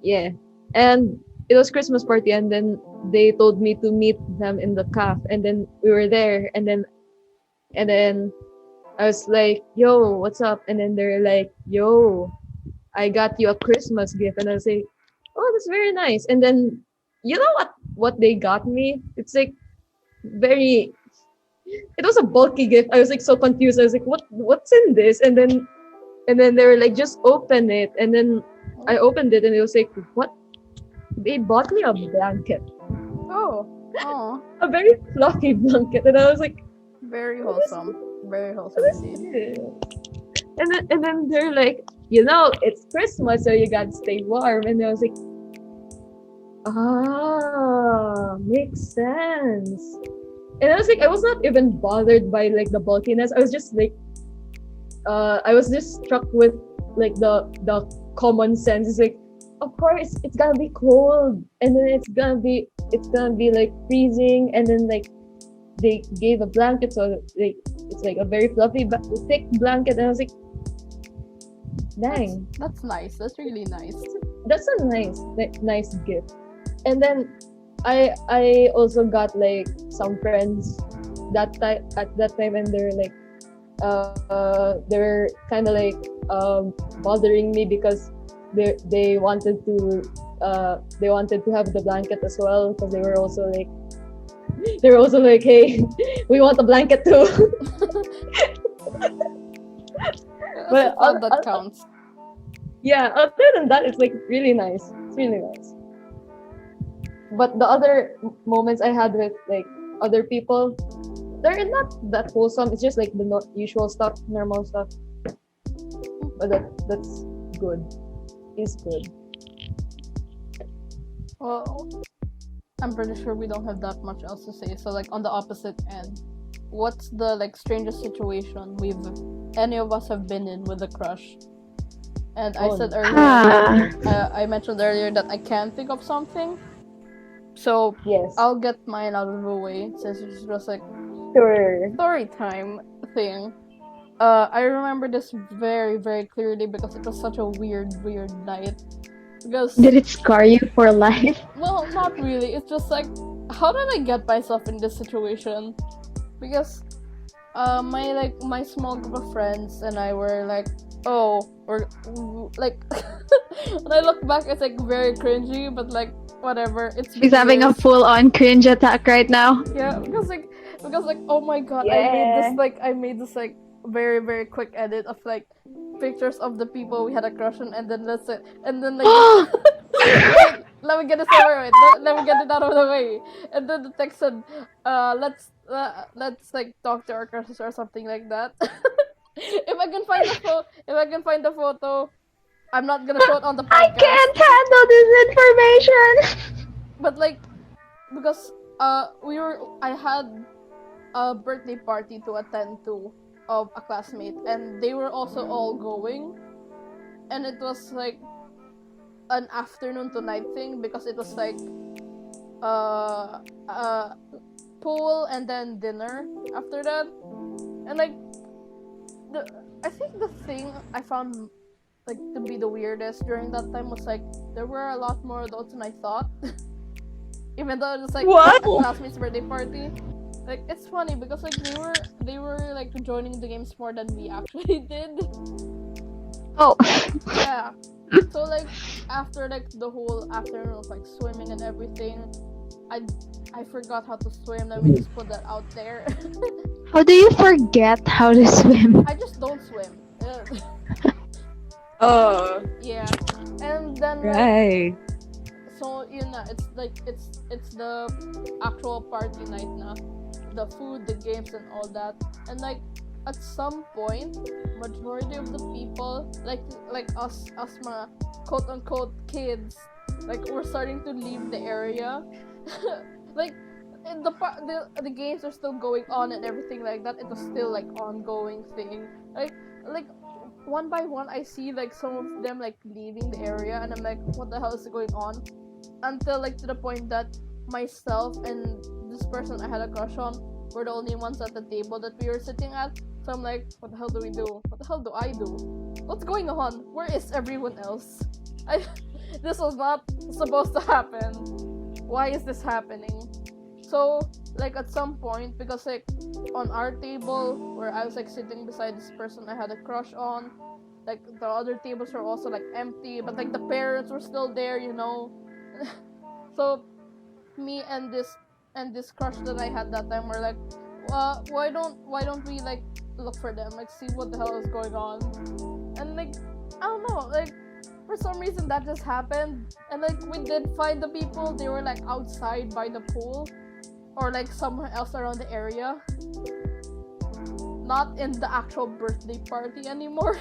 yeah. And it was Christmas party, and then they told me to meet them in the cafe, and then we were there, and then I was like, yo, what's up? And then they're like, yo, I got you a Christmas gift. And I was like, oh, that's very nice. And then you know what they got me? It's like very, it was a bulky gift. I was like so confused. I was like, what's in this? And then they were like, just open it. And then I opened it, and it was like, what? They bought me a blanket, Oh. Oh. a very fluffy blanket, and I was like, Very wholesome. Very wholesome what is indeed. this? And then they're like, you know, it's Christmas, so you gotta stay warm. And I was like, makes sense. And I was like, I was not even bothered by like the bulkiness. I was just like, I was just struck with like the common sense. It's like, of course it's gonna be cold, and then it's gonna be like freezing, and then like they gave a blanket, so like it's like a very fluffy thick blanket, and I was like, dang, That's nice. That's really nice. that's a nice gift. And then I also got like some friends at that time, and they're kind of like bothering me because they wanted to have the blanket as well, because they were also like, hey, we want a blanket too. But That counts. yeah, other than that, it's like really nice. It's really nice. But the other moments I had with like other people, they're not that wholesome. It's just like the usual stuff, normal stuff. But that's good. It's good. Well, I'm pretty sure we don't have that much else to say. So like on the opposite end, what's the like strangest situation any of us have been in with a crush? And I said earlier, I mentioned earlier that I can't think of something. So Yes. I'll get mine out of the way since it's just like Sure. story time thing. I remember this very, very clearly because it was such a weird night. Because Did it scar you for life? well, not really. It's just like, how did I get myself in this situation? Because my small group of friends and I were like, or like when I look back, it's like very cringy, but like whatever. She's having a full-on cringe attack right now. yeah, because like oh my god, Yeah. I made this like very, very quick edit of like pictures of the people we had a crush on, and then that's it, and then like wait, let me get this over with. Let me get it out of the way. And then the text said, let's like talk to our crushes or something like that. If I can find the photo, I'm not gonna show it on the I podcast. can't handle this information. But like, because I had a birthday party to attend to of a classmate, and they were also all going, and it was like an afternoon to night thing because it was like pool and then dinner after that. And like I think the thing I found like to be the weirdest during that time was like there were a lot more adults than I thought. Even though it was like What? a classmate's birthday party. Like it's funny because like they were like joining the games more than we actually did. Oh. Yeah. So like after like the whole afternoon of like swimming and everything, I forgot how to swim. Let me just put that out there. How do you forget how to swim? I just don't swim. Oh. Yeah. And then like, Right. so you know it's like it's the actual party night now. The food, the games, and all that. And like at some point, majority of the people like us my quote unquote kids, like we're starting to leave the area. Like in the games are still going on and everything like that. It was still like ongoing thing. Like one by one, I see like some of them like leaving the area, and I'm like, what the hell is going on? Until like to the point that myself and this person I had a crush on were the only ones at the table that we were sitting at. So I'm like, what the hell do we do? What the hell do I do? What's going on? Where is everyone else? This was not supposed to happen. Why is this happening? So like at some point, because like on our table where I was like sitting beside this person I had a crush on, like the other tables were also like empty, but like the parents were still there, you know. So me and this crush that I had that time were like, why don't we like look for them, like see what the hell is going on? And like I don't know, like for some reason that just happened, and like we did find the people. They were like outside by the pool or like somewhere else around the area, not in the actual birthday party anymore.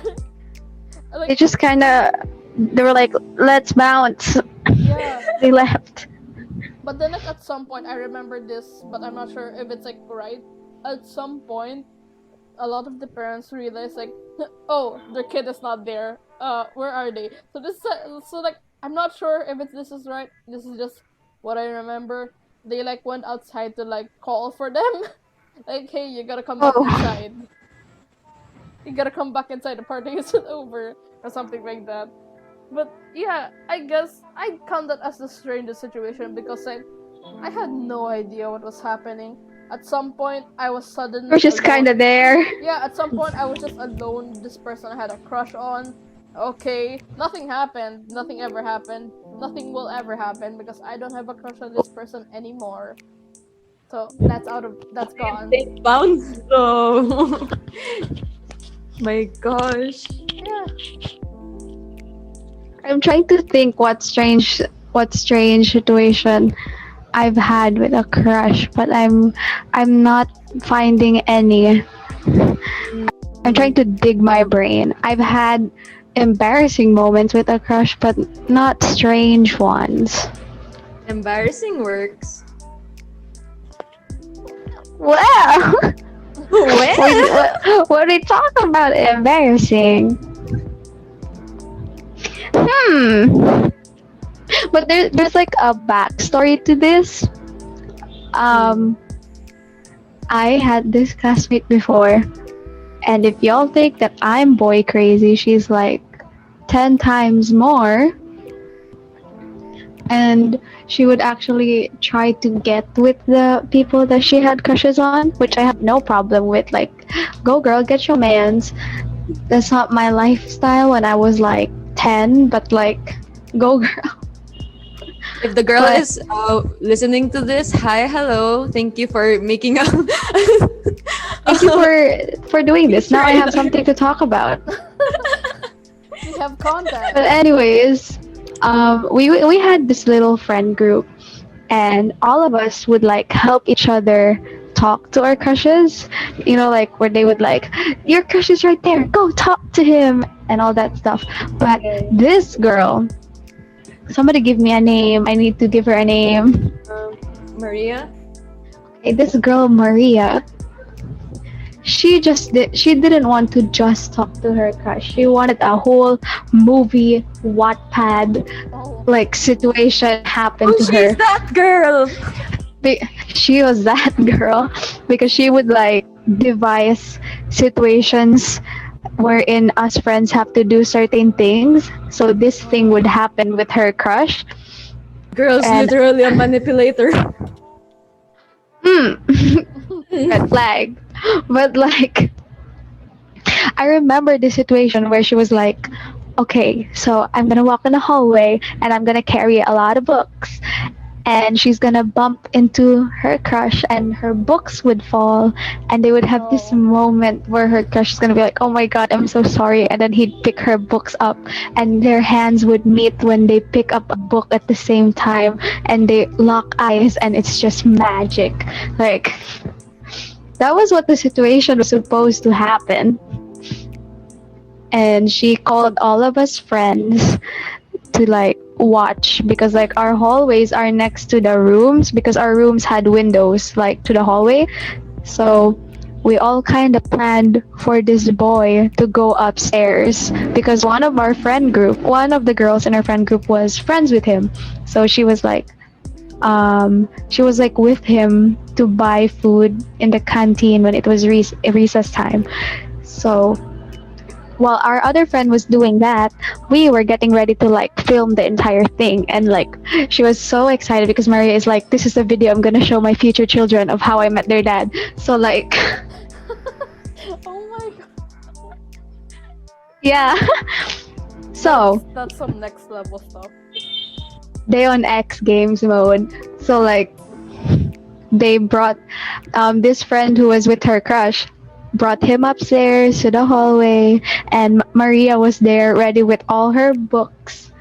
Like, They just they were like, let's bounce. yeah. They left. But then like at some point I remember this, but I'm not sure if it's like right. At some point a lot of the parents realized like oh, their kid is not there. Where are they? So this so like I'm not sure if this is right. This is just what I remember. They like went outside to like call for them. Like, hey, you gotta come back Oh, inside. You gotta come back inside. The party isn't over or something like that. But yeah, I guess I count that as the strangest situation because like I had no idea what was happening. At some point, I was we're suddenly just kind alone. of there. Yeah, at some point, I was just alone. This person I had a crush on. Okay, nothing happened. Nothing ever happened. Nothing will ever happen because I don't have a crush on this person anymore. So that's gone. They bounce though. My gosh. Yeah. I'm trying to think what strange situation I've had with a crush, but I'm not finding any. I'm trying to dig my brain. I've had embarrassing moments with a crush, but not strange ones. Embarrassing works. Well, Well, what are we talking about embarrassing? Hmm. But there's like a backstory to this. Um, I had this classmate before, and if y'all think that I'm boy crazy, she's like 10 times more. And she would actually try to get with the people that she had crushes on, which I have no problem with. Like, go girl, get your mans. That's not my lifestyle when I was like 10, but like, go girl. if the girl But- is listening to this, hi, hello, thank you for making a. Thank you for doing this. Now I have something to talk about. We have contact. But anyways, we had this little friend group, and all of us would like help each other talk to our crushes. You know, like where they would like, your crush is right there. Go talk to him and all that stuff. But this girl, somebody give me a name. I need to give her a name. Maria. Okay, this girl Maria. She didn't want to just talk to her crush. She wanted a whole movie Wattpad Oh. like situation happen Oh, to she's her. that girl. She was that girl because she would like devise situations wherein us friends have to do certain things. So this thing would happen with her crush. Girl's And- literally a manipulator. Red flag. But like I remember the situation where she was like, okay, so I'm gonna walk in the hallway and I'm gonna carry a lot of books. And she's gonna bump into her crush and her books would fall and they would have this Oh. moment where her crush is gonna be like, oh my god, I'm so sorry, and then he'd pick her books up and their hands would meet when they pick up a book at the same time and they lock eyes and it's just magic. Like that was what the situation was supposed to happen. And she called all of us friends to like watch because like our hallways are next to the rooms because our rooms had windows like to the hallway. So we all kind of planned for this boy to go upstairs because one of the girls in our friend group was friends with him. So she was like with him to buy food in the canteen when it was recess time. So while our other friend was doing that, we were getting ready to like film the entire thing. And like she was so excited because Maria is like, this is a video I'm gonna show my future children of how I met their dad. So like Oh my god. yeah. So That's some next level stuff. they on X Games mode. So like they brought this friend who was with her crush brought him upstairs to the hallway and Maria was there ready with all her books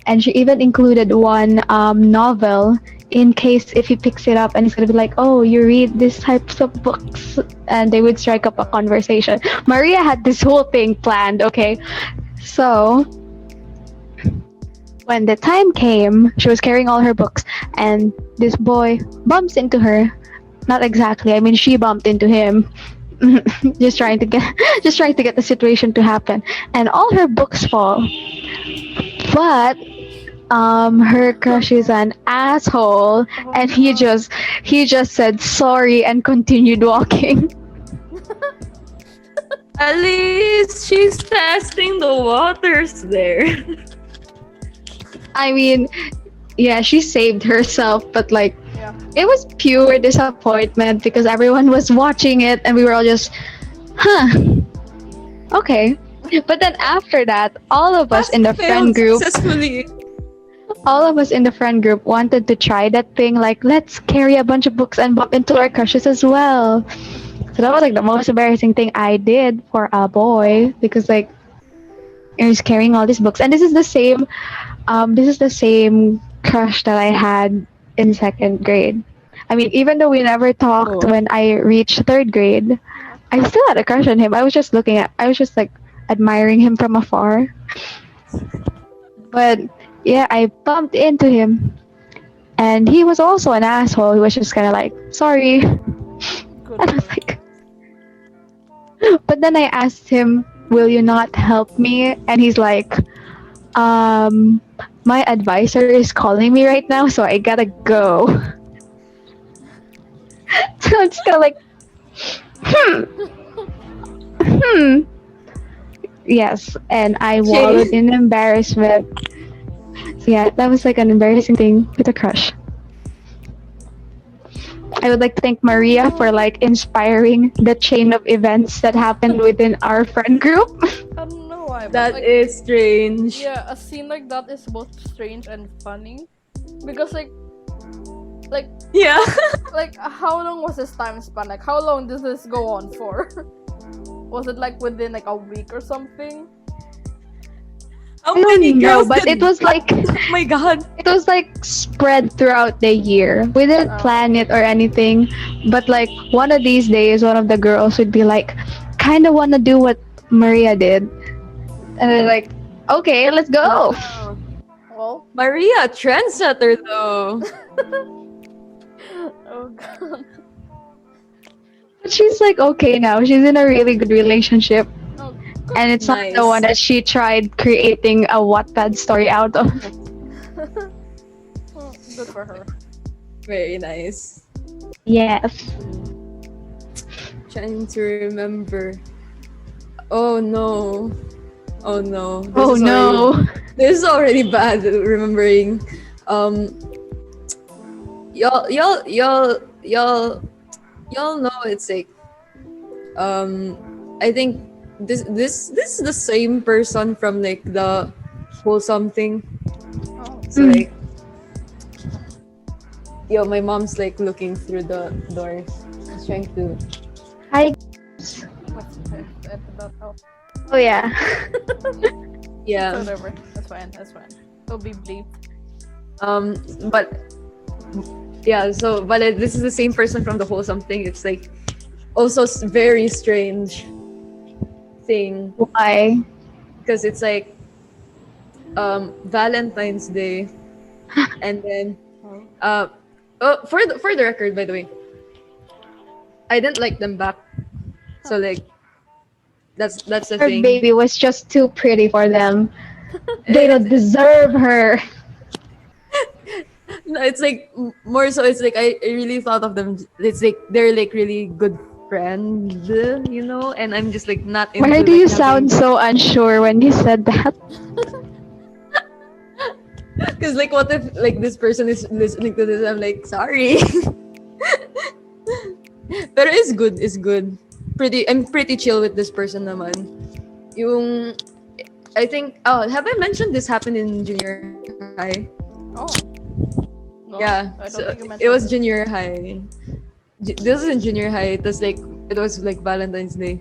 and she even included one novel in case if he picks it up and he's gonna be like, oh, you read these types of books, and they would strike up a conversation. Maria had this whole thing planned, okay? So when the time came, she was carrying all her books and this boy bumps into her. Not exactly, I mean she bumped into him just trying to get just trying to get the situation to happen, and all her books fall. But her crush is an asshole, Oh and no. he just said sorry and continued walking. At least she's testing the waters there. I mean, yeah, she saved herself, but like Yeah. it was pure disappointment because everyone was watching it and we were all just, huh, okay. But then after that, Has failed successfully. all of us in the friend group wanted to try that thing, like let's carry a bunch of books and bump into our crushes as well. So that was like the most embarrassing thing I did for a boy because like I was carrying all these books, and this is the same crush that I had in second grade. I mean, even though we never talked Oh. when I reached third grade, I still had a crush on him. I was just like admiring him from afar. But yeah, I bumped into him, and he was also an asshole. He was just kind of like, sorry. Good And I for was her. like, but then I asked him, will you not help me? And he's like, um, my advisor is calling me right now, so I gotta go. So I'm just kind of like, hmm, hmm. Yes, and I wallowed Okay. in embarrassment. So yeah, that was like an embarrassing thing with a crush. I would like to thank Maria for like inspiring the chain of events that happened within our friend group. I don't know why, but That like, is strange. yeah, a scene like that is both strange and funny, because like Yeah. like how long was this time span? Like how long did this go on for? Was it like within like a week or something? How I many don't know, girls but did? Oh my god. it was like spread throughout the year. We didn't plan it or anything, but like one of these days, one of the girls would be like, kind of want to do what Maria did, and they're like, okay, let's go. Wow. Well, Maria, trendsetter though. oh god. But she's like okay now. She's in a really good relationship, Oh, and it's not the Nice. one that she tried creating a Wattpad story out of. well, good for her. Very nice. Yes. Trying to remember. Oh no. Oh no. Oh no. This is already bad remembering. Um y'all y'all y'all y'all y'all know it's like I think this is the same person from like the wholesome thing. Oh, So like yo, my mom's like looking through the door. She's trying to Hi. let's edit that out. Oh yeah. yeah. Whatever. That's fine. That's fine. It'll be bleep. But yeah, so but this is the same person from the wholesome thing. It's like also very strange thing Why? because it's like Valentine's Day, and then for the record, by the way, I didn't like them back. So like that's the Her thing. baby was just too pretty for them. They don't deserve her. No, it's like more so. It's like I really thought of them. It's like they're like really good friends, you know. And I'm just like not into. Why do like, you having- sound so unsure when you said that? Because like, what if like this person is listening to this? I'm like, sorry. Pero it's good. It's good. I'm pretty chill with this person naman. Yung, I think. Oh, have I mentioned this happened in junior high? Oh. No, Yeah. I don't So think you mentioned it was it. junior high. This is in junior high. It was like Valentine's Day,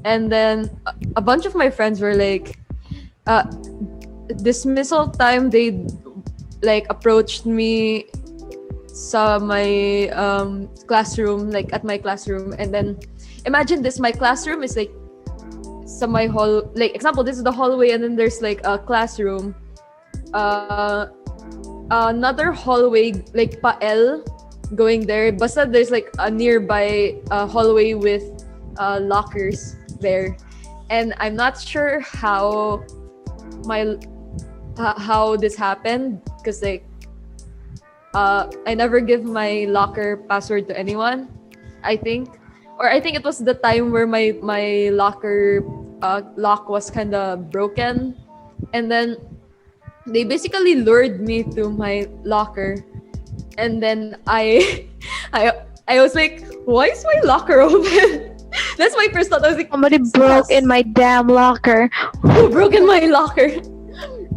and then a bunch of my friends were like, dismissal time. They like approached me sa my classroom, like at my classroom, and then imagine this: my classroom is like sa my hall. Like example, this is the hallway, and then there's like a classroom. Another hallway like pa L going there. Basta there's like a nearby hallway with lockers there, and I'm not sure my how this happened, because like I never give my locker password to anyone, I think. Or I think it was the time where my locker lock was kind of broken, and then they basically lured me to my locker, and then I I was like, why is my locker open? That's my first thought. I was like, Somebody broke in my damn locker. who broke in my locker?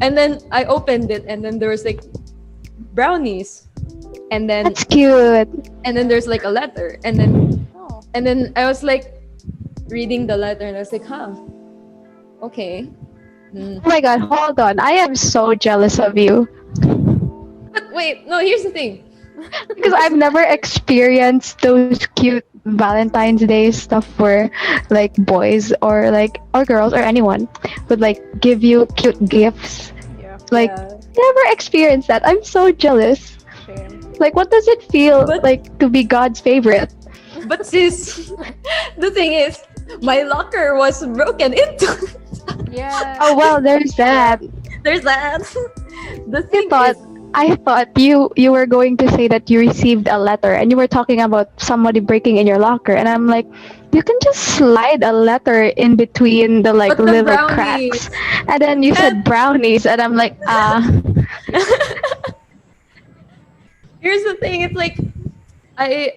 And then I opened it, and then there was like brownies, and then That's cute. there's like a letter, and then Oh. I was like reading the letter, and I was like, huh, okay. Oh my god, hold on. I am so jealous of you. But wait, no, here's the thing. Because I've never experienced those cute Valentine's Day stuff where like boys or girls or anyone would like give you cute gifts. Yeah. Like Yeah. never experienced that. I'm so jealous. Shame. Like what does it feel But- like to be God's favorite? But sis, the thing is, my locker was broken into. Yeah. Oh well, there's that. There's that. The thing I thought you were going to say that you received a letter and you were talking about somebody breaking in your locker, and I'm like, you can just slide a letter in between the like But the little brownies. cracks, and then you said brownies, and I'm like, Here's the thing. It's like I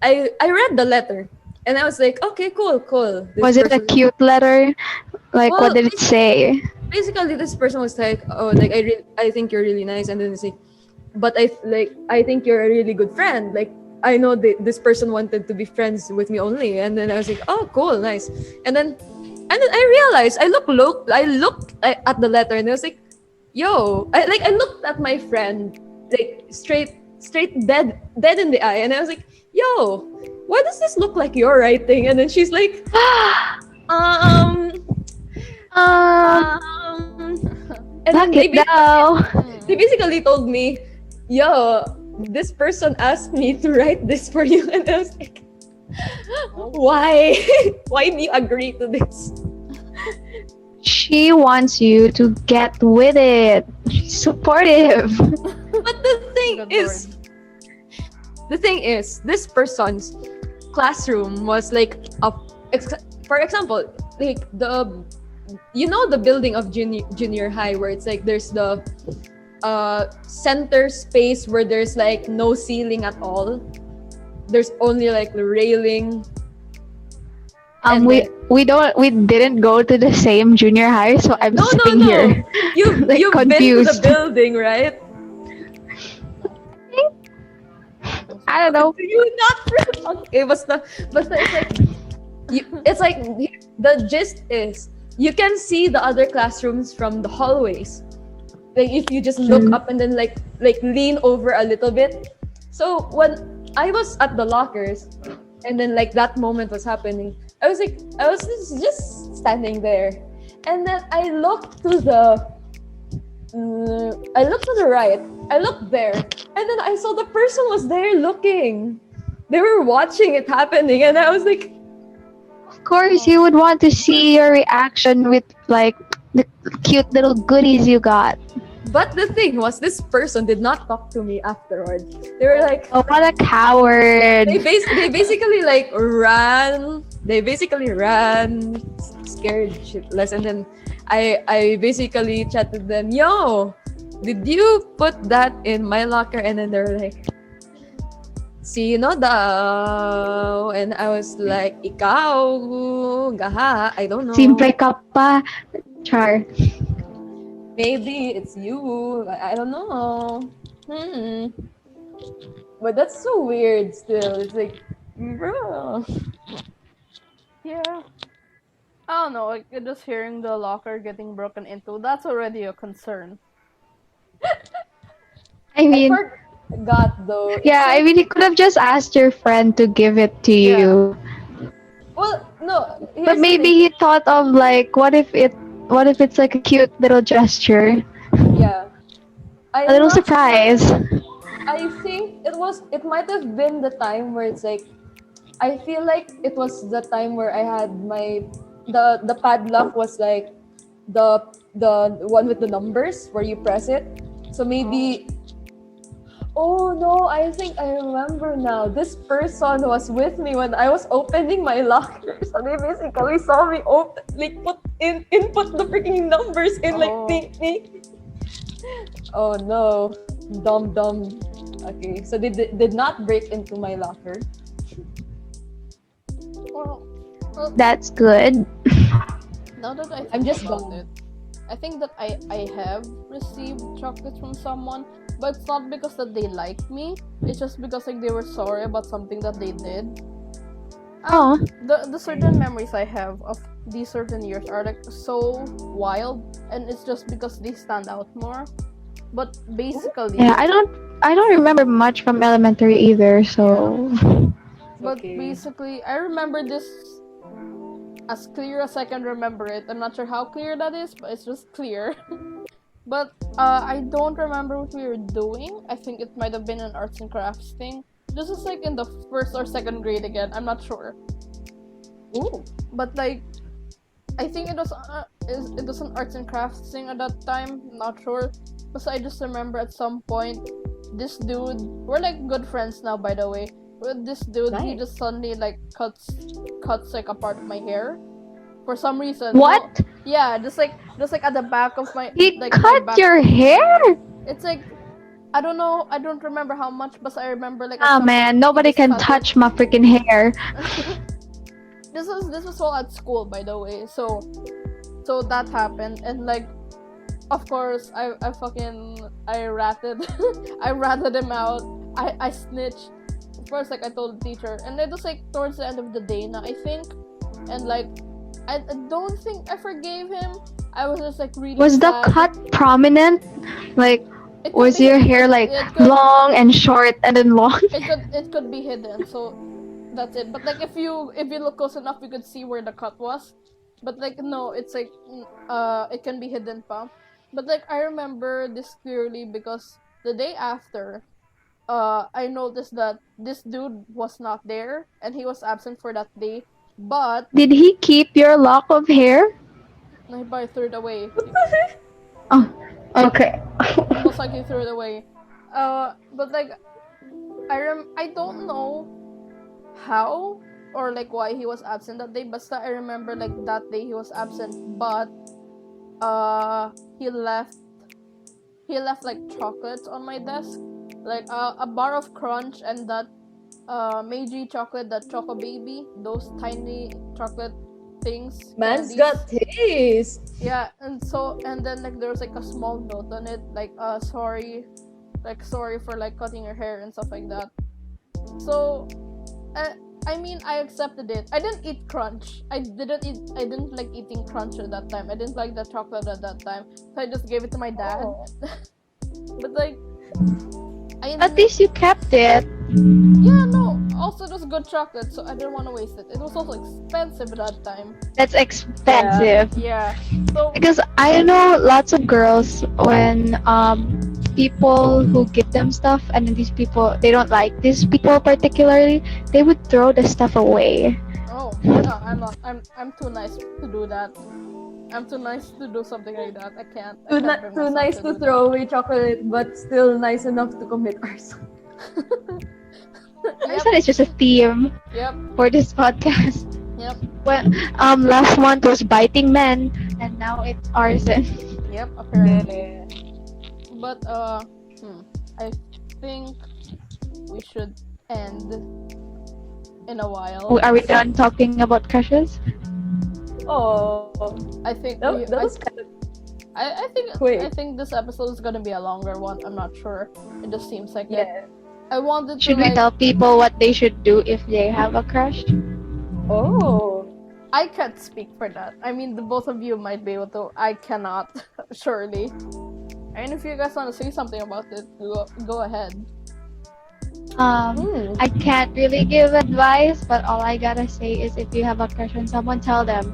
I read the letter, and I was like, okay, cool. This was it a person- cute letter? Like Well, what did it say? Basically, this person was like, oh, like I think you're really nice, and then it's like, but I think you're a really good friend. Like I know this person wanted to be friends with me only, and then I was like, oh, cool, nice, and then I realized I looked at the letter, and I was like, yo, I looked at my friend like straight dead in the eye, and I was like, yo, why does this look like your writing? And then she's like, um, and then Lock it down. they basically told me, yo, this person asked me to write this for you, and I was like, why? Why do you agree to this? She wants you to get with it. She's supportive. But the thing is, this person's classroom was like for example, like the building of junior high, where it's like there's the center space where there's like no ceiling at all. There's only like the railing. And We didn't go to the same junior high, so I'm No. sitting here. You've Like, been to the confused. building, right? I don't know. Do you not? Okay, it's like it's like the gist is you can see the other classrooms from the hallways. Like if you just look up and then like lean over a little bit. So when I was at the lockers, and then like that moment was happening, I was just standing there, and then I looked to the right. I looked there, and then I saw the person was there looking. They were watching it happening, and I was like, Of course, you would want to see your reaction with like the cute little goodies you got. but the thing was, this person did not talk to me afterwards. They were like, Oh, what a coward! they basically like ran. They basically ran, scared shitless, and then I basically chatted them, yo, did you put that in my locker? And then they were like, sino daw? And I was like, ikaw, gaha, I don't know. Simple ka pa, Char. Maybe it's you. I don't know. But that's so weird still. It's like, bro. Yeah. I don't know, like just hearing the locker getting broken into, that's already a concern. I mean, Forgot though. It's yeah, I like- mean, you could have just asked your friend to give it to you. Well, no. here's But the maybe thing. he thought of like, what if it's like a cute little gesture, Yeah. a little surprise. I think it might have been the time where it's like I feel like it was the time where I had the padlock was like the one with the numbers where you press it. So maybe oh no, I think I remember now. This person was with me when I was opening my locker. So they basically saw me input the freaking numbers in like Oh. think. Oh no, dumb. Okay, so they did not break into my locker. Well, That's good. now that I think I'm just about dumb. it, I think that I have received chocolates from someone, but it's not because that they like me. It's just because like they were sorry about something that they did. Oh, The certain memories I have of these certain years are like so wild, and it's just because they stand out more. But basically, yeah. I don't remember much from elementary either. So but Okay. basically, I remember this as clear as I can remember it. I'm not sure how clear that is, but it's just clear. But I don't remember what we were doing. I think it might have been an arts and crafts thing. This is like in the first or second grade again. I'm not sure. Ooh. But like, I think it was an arts and crafts thing at that time. Not sure. Because I just remember at some point, this dude. We're like good friends now, by the way. With this dude, he Nice. just suddenly like cuts like a part of my hair. For some reason. what? No, yeah, just like at the back of my He like my cut back. your hair? It's like I don't know. I don't remember how much, but I remember like at Ah some man, point he nobody just can cut touch my freaking hair. it. This was all at school, by the way. So that happened, and like, of course, I ratted I ratted him out. I snitched. First, like I told the teacher, and it was like towards the end of the day now, I think, and like I don't think I forgave him. I was just like really Was the sad. cut prominent? Like, It could was be your hidden. hair like It could- long and short and then long? it could be hidden, so that's it. But like if you look close enough, you could see where the cut was. But like no, it's like it can be hidden pa. But like I remember this clearly because the day after, I noticed that this dude was not there and he was absent for that day. But Did he keep your lock of hair? he probably threw it away. Oh, okay. Most likely threw it away. But like I don't know how or like why he was absent that day, but I remember like that day he was absent, but he left like chocolates on my desk, like a bar of crunch and that Meiji chocolate, that Choco Baby, those tiny chocolate things. Man's candies. got taste. Yeah, and then like there was like a small note on it, like sorry for like cutting your hair and stuff like that. So, I mean, I accepted it. I didn't eat crunch. I didn't like eating crunch at that time. I didn't like the chocolate at that time, so I just gave it to my dad. Oh. But like, At least you kept it. yeah, no. Also, it was good chocolate, so I didn't want to waste it. It was also expensive at that time. That's expensive. Yeah. So Because I know lots of girls when people who give them stuff and then these people they don't like these people particularly, they would throw the stuff away. oh no, I'm not. I'm too nice to do that. I'm too nice to do something like that. I can't. I can't bring Too myself nice to do throw away chocolate, but still nice enough to commit arson. that. Arson is just a theme Yep. for this podcast. Yep. Well, last month was biting men, and now it's arson. Yep. Apparently. But I think we should end in a while. Are we done talking about crushes? Oh, I think that we, was kind of I think quick. I think this episode is gonna be a longer one. I'm not sure. It just seems like it. Yeah. I wanted Should to we like. tell people what they should do if they have a crush? Oh. I can't speak for that. I mean, the both of you might be able to. I cannot, surely. And if you guys want to say something about it, go ahead. I can't really give advice, but all I gotta say is if you have a crush on someone, tell them.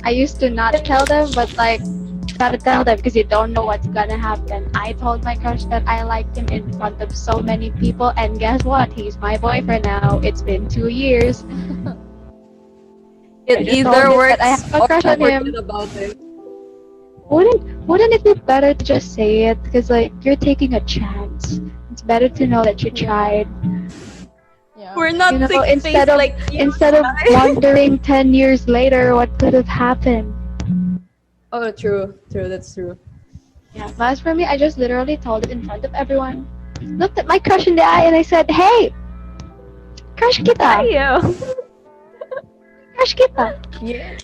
I used to not tell them, but like gotta tell them because you don't know what's gonna happen. I told my crush that I liked him in front of so many people, and guess what? He's my boyfriend now. It's been 2 years. It I just either told him works that I have a or crush on him. forget about it. Wouldn't it be better to just say it? Because like you're taking a chance. It's better to know that you Yeah. tried. Yeah. We're not You know, thick instead face of like you. instead of guys. wondering 10 years later what could have happened. Oh, true. That's true. Yeah, but as for me, I just literally told it in front of everyone. Looked at my crush in the eye and I said, "Hey, crush kita, Yeah. crush kita." Yeah.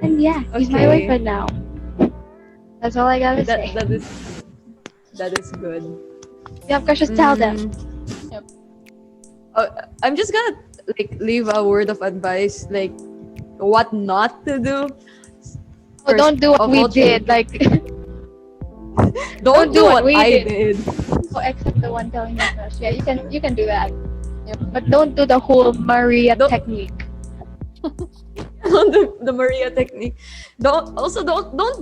And yeah, he's my Okay. boyfriend now. That's all I gotta say. That is good. You have crushes, tell them. Yep. Oh, I'm just gonna like leave a word of advice, like what not to do. Oh, don't do what of we all did. Like, Don't do what we I did. did. oh, except the one telling your crush. Yeah, you can do that. Yep. But don't do the whole Maria Don't- technique. the Maria technique. Don't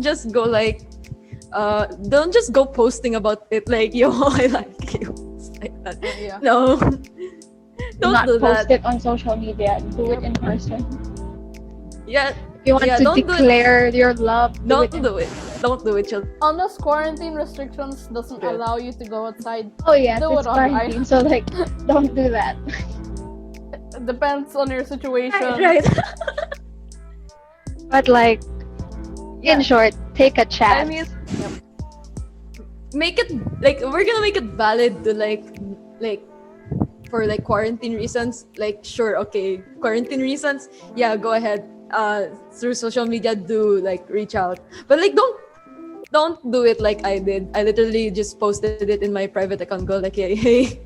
just go like don't just go posting about it like yo I like you. It's like that. Yeah. No. Do Don't not do post that. it on social media. Do it in person. Yeah, If you want Yeah, to don't do it. declare your love, don't do it. Don't do it, children. Unless quarantine restrictions doesn't Yeah. allow you to go outside, Oh yeah, Do it's it on quarantine, so like, don't do that. it depends on your situation. Right. But like, in Yeah. short, take a I chance. mean, make it like we're gonna make it valid to like for like quarantine reasons. Like sure, okay, quarantine reasons. Yeah, go ahead. Through social media, do like reach out, but like don't do it like I did. I literally just posted it in my private account. Go like hey,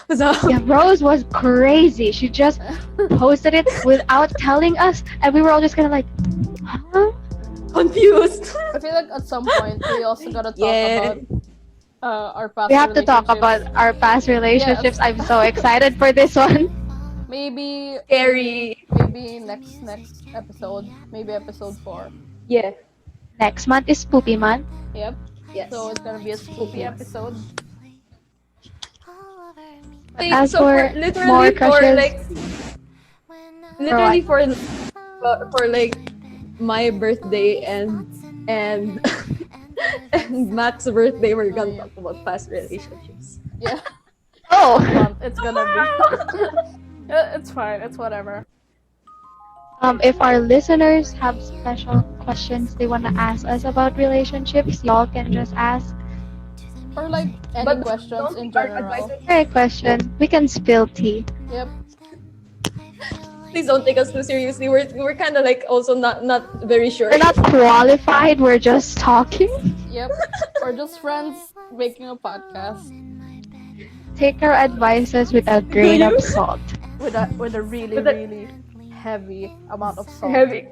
what's up? Yeah, Rose was crazy. She just posted it without telling us, and we were all just kind of like, huh? Confused. I feel like at some point we also gotta talk Yeah. about our past We have to talk relationships. about our past relationships. Yes. I'm so excited for this one. Maybe Scary. maybe next episode. Maybe episode 4. Yeah. Next month is Poopy Month. Yep. Yes. So it's gonna be a spooky episode. Wait, As so for literally more for crushes, like literally for like my birthday and and Matt's birthday, we're gonna talk about past relationships. Yeah. oh, Month it's gonna be. It's fine. It's whatever. if our listeners have special questions they want to ask us about relationships, y'all can just ask. Or like any But questions don't in take our general. advice. Great question. We can spill tea. Yep. Please don't take us too seriously. We're kind of like also not very sure. We're not qualified. We're just talking. Yep. Or just friends making a podcast Take our advices with a grain of salt. with a really With a- really heavy amount of salt. heavy.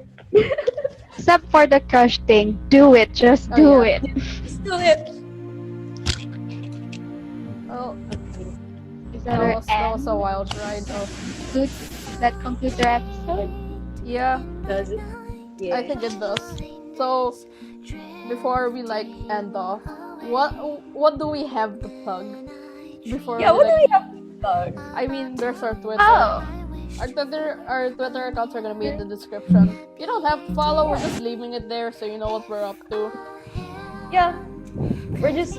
Except for the crush thing. Do it. Just Oh, do yeah. it. Still it. Well, Is that that our was a end? wild ride. Oh, Good. That concludes our episode. yeah. Does it? I think it does. So before we like end off, what do we have to plug? Before Yeah. we, What do like, we have to plug? I mean, there's our Twitter. Oh. Our Twitter accounts are gonna be in the description. You don't have to follow. We're just leaving it there so you know what we're up to. Yeah. We're just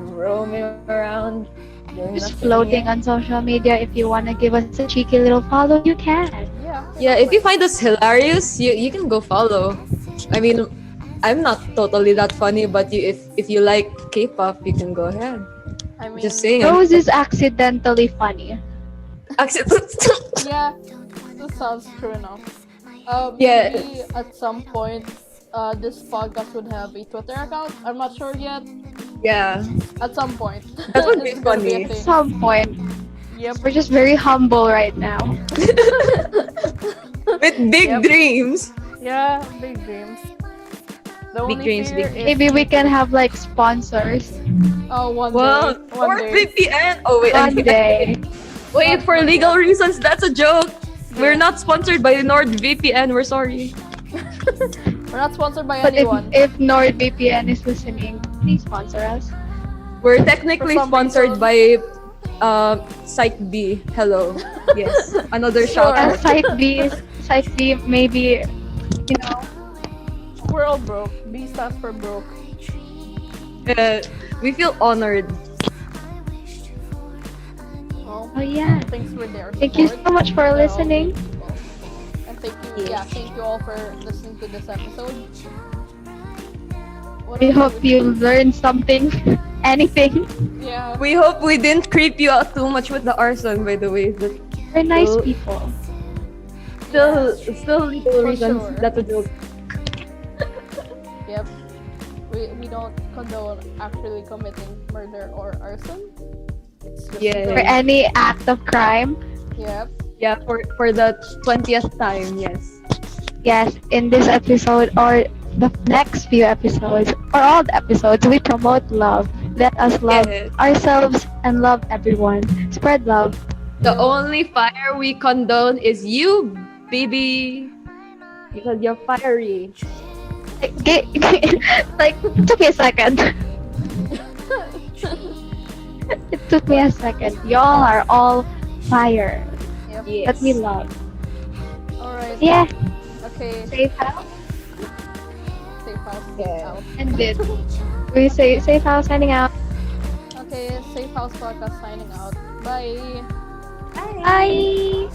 roaming around. doing Just nothing. floating on social media. If you want to give us a cheeky little follow, you can. Yeah. Yeah, if you find us hilarious, you can go follow. I mean, I'm not totally that funny, but if you like K-pop, you can go ahead. I mean, Just saying. Rose is accidentally funny. yeah, this sounds true enough. Yeah. Maybe at some point, this podcast would have a Twitter account. I'm not sure yet. Yeah. At some point, That would be It's gonna funny. a thing. Some point. Yep. We're just very humble right now. With big Yep. dreams. Yeah, big dreams. The Big only dreams, fear big is Maybe we can have like sponsors one Well, day. One day. NordVPN. Oh wait, one day. wait, for legal reasons, that's a joke. We're not sponsored by NordVPN. We're sorry. We're not sponsored by But anyone. if NordVPN is listening, please sponsor us. We're technically For some sponsored reason. by Site B. Hello. Yes. Another Sure. shout And out. Site B, maybe, you know, We're all broke. B stands for broke. We feel honored. Well, oh yeah. thanks for their Thank you support. so much for They're all listening. beautiful. And thank you all for listening to this episode. What We else hope do you learned something, anything. Yeah. We hope we didn't creep you out too much with the arson, by the way. But We're nice Well- people. still little For reasons. sure. That's a joke. Yep. We don't condone actually committing murder or arson. It's just Yeah. For any act of crime, Yep. Yeah, for the 20th time, yes. yes, in this episode or the next few episodes or all the episodes, we promote love. Let us love Yes. ourselves and love everyone. Spread love. The only fire we condone is you, baby. Because you're fiery. Like, it took me a second. It took me a second. Y'all are all fire Yep. Yes. that we love. Alright. Yeah, Okay. safe house. Safe house. Yeah. Out. And this. We say safe house signing out. Okay. Safe house podcast signing out. Bye. Bye.